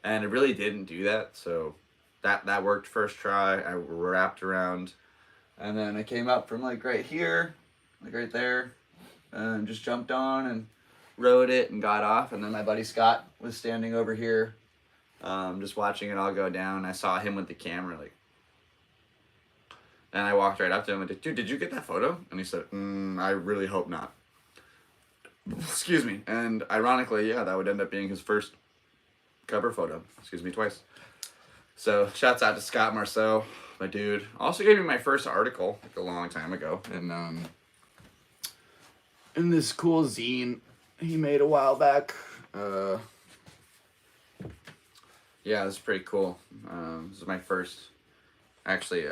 And it really didn't do that, so that worked first try. I wrapped around, and then I came up from like right here, like right there, and just jumped on and rode it and got off. And then my buddy Scott was standing over here, just watching it all go down. I saw him with the camera, like, and I walked right up to him and said, dude, did you get that photo? And he said, I really hope not. Excuse me. And ironically, yeah, that would end up being his first cover photo. Excuse me, twice. So shouts out to Scott Marceau, my dude. Also gave me my first article like a long time ago in this cool zine he made a while back. Yeah, this is pretty cool. This is my first, actually,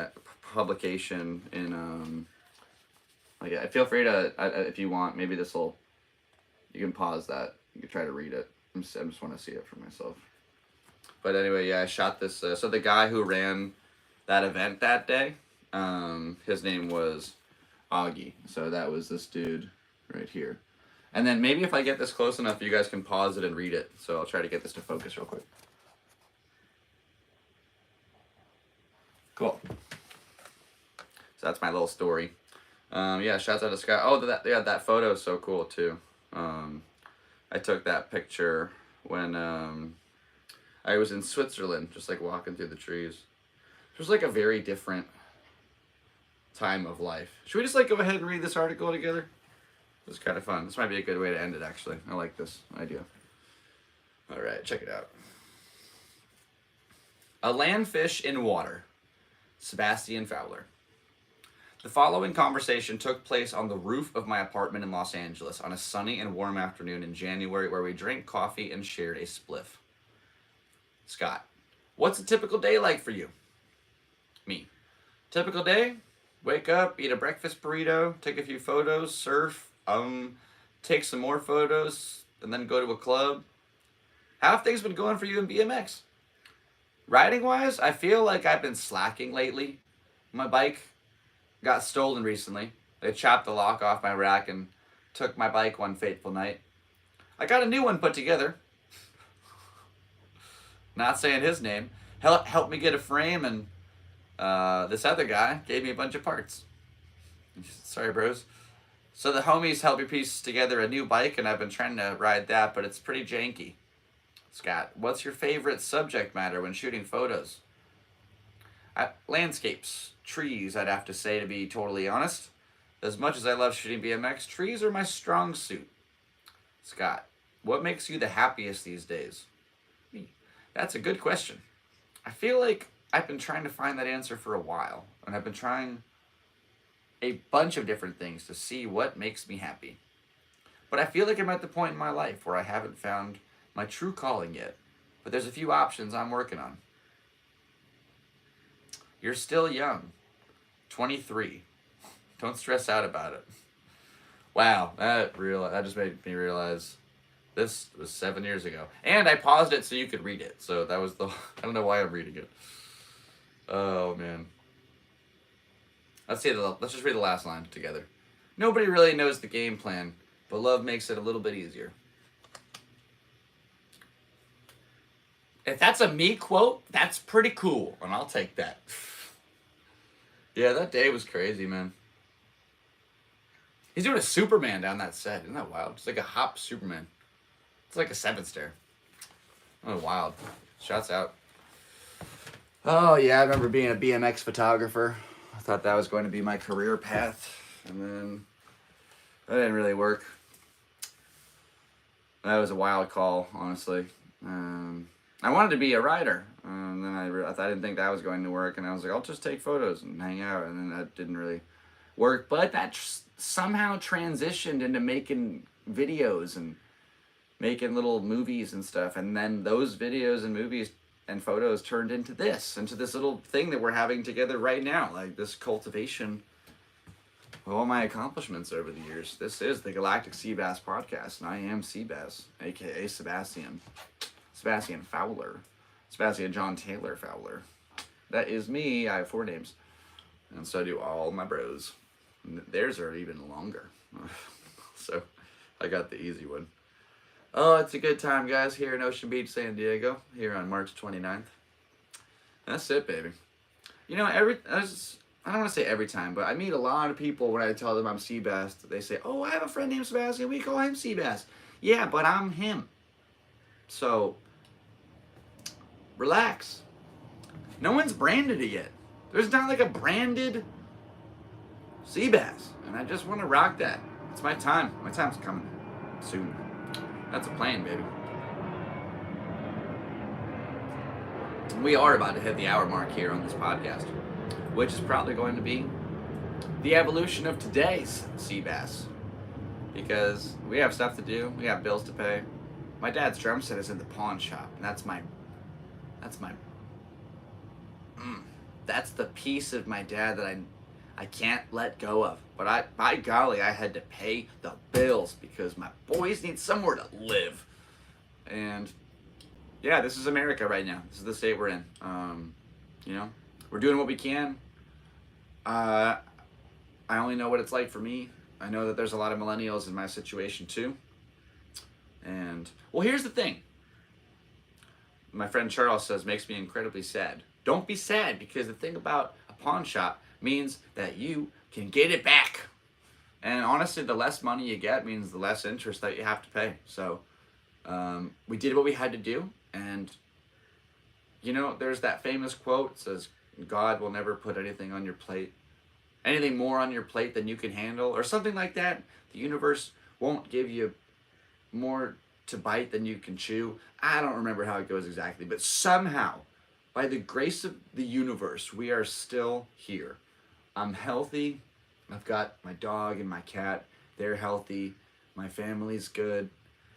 publication in, like, feel free to, if you want, maybe you can pause that. You can try to read it. I just want to see it for myself. But anyway, yeah, I shot this. So the guy who ran that event that day, his name was Augie. So that was this dude right here. And then maybe if I get this close enough, you guys can pause it and read it. So I'll try to get this to focus real quick. Cool. So that's my little story. Yeah, shouts out to Scott. Oh, that photo is so cool too. I took that picture when I was in Switzerland, just like walking through the trees. It was like a very different time of life. Should we just like go ahead and read this article together? It was kind of fun. This might be a good way to end it, actually. I like this idea. All right, check it out. A landfish in water. Sebastian Fowler. The following conversation took place on the roof of my apartment in Los Angeles on a sunny and warm afternoon in January where we drank coffee and shared a spliff. Scott. What's a typical day like for you? Me. Typical day? Wake up, eat a breakfast burrito, take a few photos, surf, take some more photos, and then go to a club. How have things been going for you in BMX? Riding-wise, I feel like I've been slacking lately. My bike got stolen recently. They chopped the lock off my rack and took my bike one fateful night. I got a new one put together. Not saying his name. Helped me get a frame, and this other guy gave me a bunch of parts. Sorry, bros. So the homies helped me piece together a new bike, and I've been trying to ride that, but it's pretty janky. Scott, what's your favorite subject matter when shooting photos? Landscapes, trees, I'd have to say, to be totally honest. As much as I love shooting BMX, trees are my strong suit. Scott, what makes you the happiest these days? Me. That's a good question. I feel like I've been trying to find that answer for a while, and I've been trying a bunch of different things to see what makes me happy. But I feel like I'm at the point in my life where I haven't found my true calling yet, but there's a few options I'm working on. You're still young. 23. Don't stress out about it. Wow, that just made me realize this was 7 years ago. And I paused it so you could read it. So that was I don't know why I'm reading it. Oh, man. Let's just read the last line together. Nobody really knows the game plan, but love makes it a little bit easier. If that's a me quote, that's pretty cool, and I'll take that. Yeah, that day was crazy, man. He's doing a Superman down that set. Isn't that wild? It's like a hop Superman. It's like a 7th stair. Oh, wild. Shouts out. Oh, yeah, I remember being a BMX photographer. I thought that was going to be my career path, and then that didn't really work. That was a wild call, honestly. I wanted to be a writer, and then I didn't think that was going to work, and I was like, I'll just take photos and hang out, and then that didn't really work, but that somehow transitioned into making videos and making little movies and stuff, and then those videos and movies and photos turned into this little thing that we're having together right now, like this cultivation of all my accomplishments over the years. This is the Galactic Seabass Podcast, and I am Seabass, aka Sebastian Fowler. Sebastian John Taylor Fowler. That is me. I have 4 names. And so do all my bros. And theirs are even longer. So I got the easy one. Oh, it's a good time, guys, here in Ocean Beach, San Diego, here on March 29th. That's it, baby. You know, I don't want to say every time, but I meet a lot of people when I tell them I'm Seabass. They say, oh, I have a friend named Sebastian. We call him Seabass. Yeah, but I'm him. So relax. No one's branded it yet. There's not like a branded Seabass. And I just want to rock that. It's my time. My time's coming. soon. That's a plan, baby. We are about to hit the hour mark here on this podcast, which is probably going to be the evolution of today's Seabass, because we have stuff to do, we have bills to pay. My dad's drum set is in the pawn shop, and that's the piece of my dad that I can't let go of. But by golly, I had to pay the bills because my boys need somewhere to live. And yeah, this is America right now. This is the state we're in. We're doing what we can. I only know what it's like for me. I know that there's a lot of millennials in my situation too. And, well, here's the thing. My friend Charles says, makes me incredibly sad. Don't be sad, because the thing about a pawn shop means that you can get it back. And honestly, the less money you get means the less interest that you have to pay. So we did what we had to do. And, there's that famous quote that says, God will never put anything on your plate, anything more on your plate than you can handle, or something like that. The universe won't give you more to bite than you can chew. I don't remember how it goes exactly, but somehow, by the grace of the universe, we are still here. I'm healthy. I've got my dog and my cat. They're healthy. My family's good.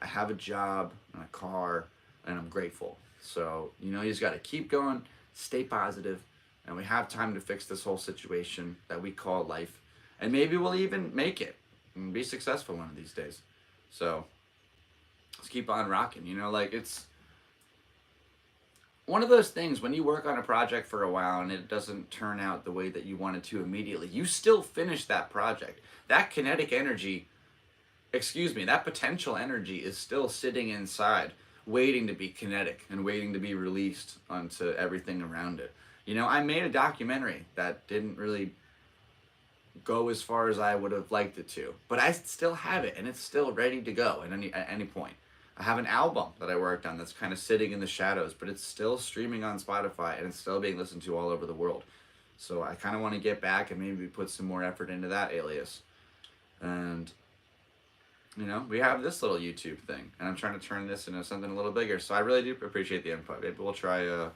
I have a job and a car, and I'm grateful. So, you just got to keep going, stay positive, and we have time to fix this whole situation that we call life. And maybe we'll even make it and be successful one of these days. So, let's keep on rocking. It's one of those things when you work on a project for a while and it doesn't turn out the way that you wanted to immediately, you still finish that project. That that potential energy is still sitting inside, waiting to be kinetic and waiting to be released onto everything around it. I made a documentary that didn't really go as far as I would have liked it to, but I still have it and it's still ready to go at any point. I have an album that I worked on that's kind of sitting in the shadows, but it's still streaming on Spotify and it's still being listened to all over the world. So I kind of want to get back and maybe put some more effort into that alias. And, we have this little YouTube thing, and I'm trying to turn this into something a little bigger. So I really do appreciate the input. Maybe we'll try do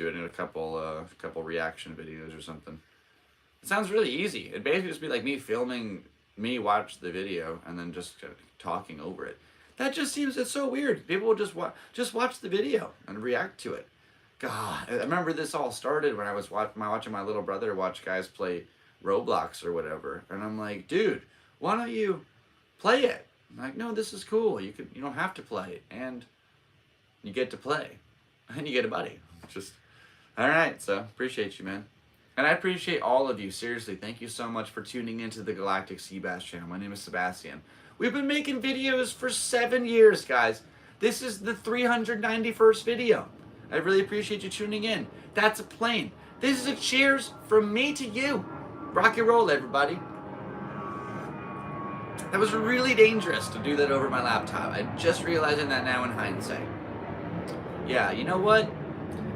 it in a couple reaction videos or something. It sounds really easy. It'd basically just be like me filming me watch the video and then just talking over it. That just seems, it's so weird. People will just watch the video and react to it. God, I remember this all started when I was watching my little brother watch guys play Roblox or whatever, and I'm like, dude, why don't you play it? I'm like, no, this is cool. You don't have to play it, and you get to play, and you get a buddy. Just all right. So appreciate you, man. And I appreciate all of you. Seriously, thank you so much for tuning into the Galactic Seabass channel. My name is Sebastian. We've been making videos for 7 years, guys. This is the 391st video. I really appreciate you tuning in. That's a plane. This is a cheers from me to you. Rock and roll, everybody. That was really dangerous to do that over my laptop. I'm just realizing that now in hindsight. Yeah, you know what?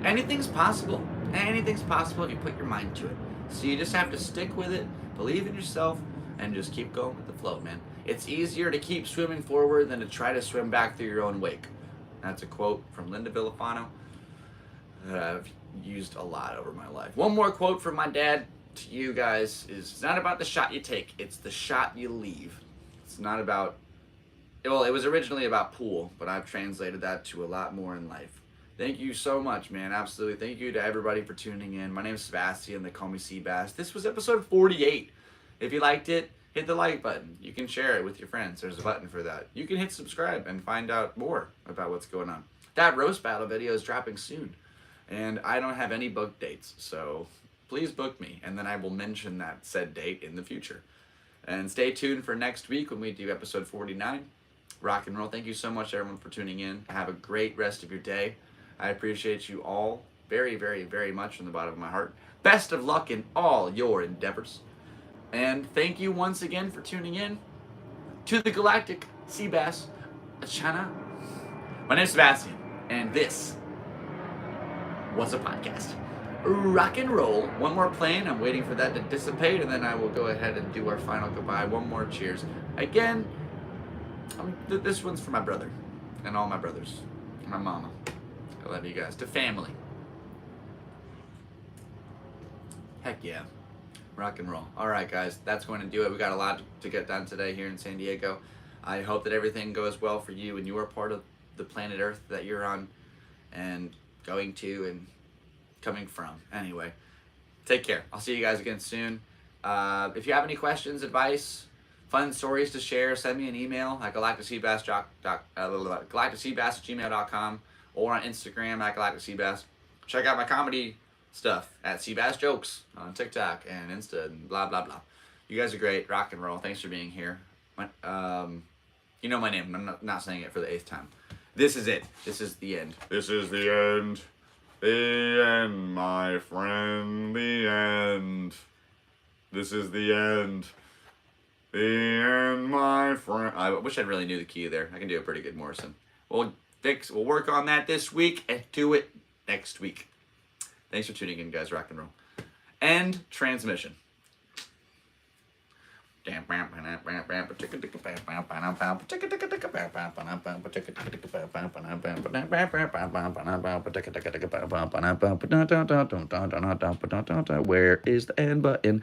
Anything's possible. Anything's possible if you put your mind to it. So you just have to stick with it, believe in yourself, and just keep going with the flow, man. It's easier to keep swimming forward than to try to swim back through your own wake. That's a quote from Linda Villafano that I've used a lot over my life. One more quote from my dad to you guys is, it's not about the shot you take, it's the shot you leave. It's not about, well, it was originally about pool, but I've translated that to a lot more in life. Thank you so much, man. Absolutely. Thank you to everybody for tuning in. My name is Sebastian. They call me Seabass. This was episode 48. If you liked it, hit the like button. You can share it with your friends. There's a button for that. You can hit subscribe and find out more about what's going on. That roast battle video is dropping soon, and I don't have any book dates, so please book me, and then I will mention that said date in the future. And stay tuned for next week when we do episode 49. Rock and roll. Thank you so much, everyone, for tuning in. Have a great rest of your day. I appreciate you all very, very, very much from the bottom of my heart. Best of luck in all your endeavors. And thank you once again for tuning in to the Galactic Seabass channel. My name is Sebastian, and this was a podcast. rock and roll. One more playing. I'm waiting for that to dissipate, and then I will go ahead and do our final goodbye. One more cheers. Again, this one's for my brother and all my brothers and my mama. I love you guys. To family. Heck yeah. Rock and roll. All right, guys. That's going to do it. We got a lot to get done today here in San Diego. I hope that everything goes well for you and you are part of the planet Earth that you're on and going to and coming from. Anyway, take care. I'll see you guys again soon. If you have any questions, advice, fun stories to share, send me an email at galacticseabass@gmail.com or on Instagram at galacticseabass. Check out my comedy stuff at Seabass Jokes on TikTok and Insta and blah blah blah. You guys are great. Rock and roll. Thanks for being here. You know my name. I'm not saying it for the 8th time. This is it. This is the end. This is the end. The end, my friend. The end. This is the end. The end, my friend. I wish I really knew the key there. I can do a pretty good Morrison. We'll work on that this week and do it next week. Thanks for tuning in, guys. Rock and roll. End transmission. Where is the end button?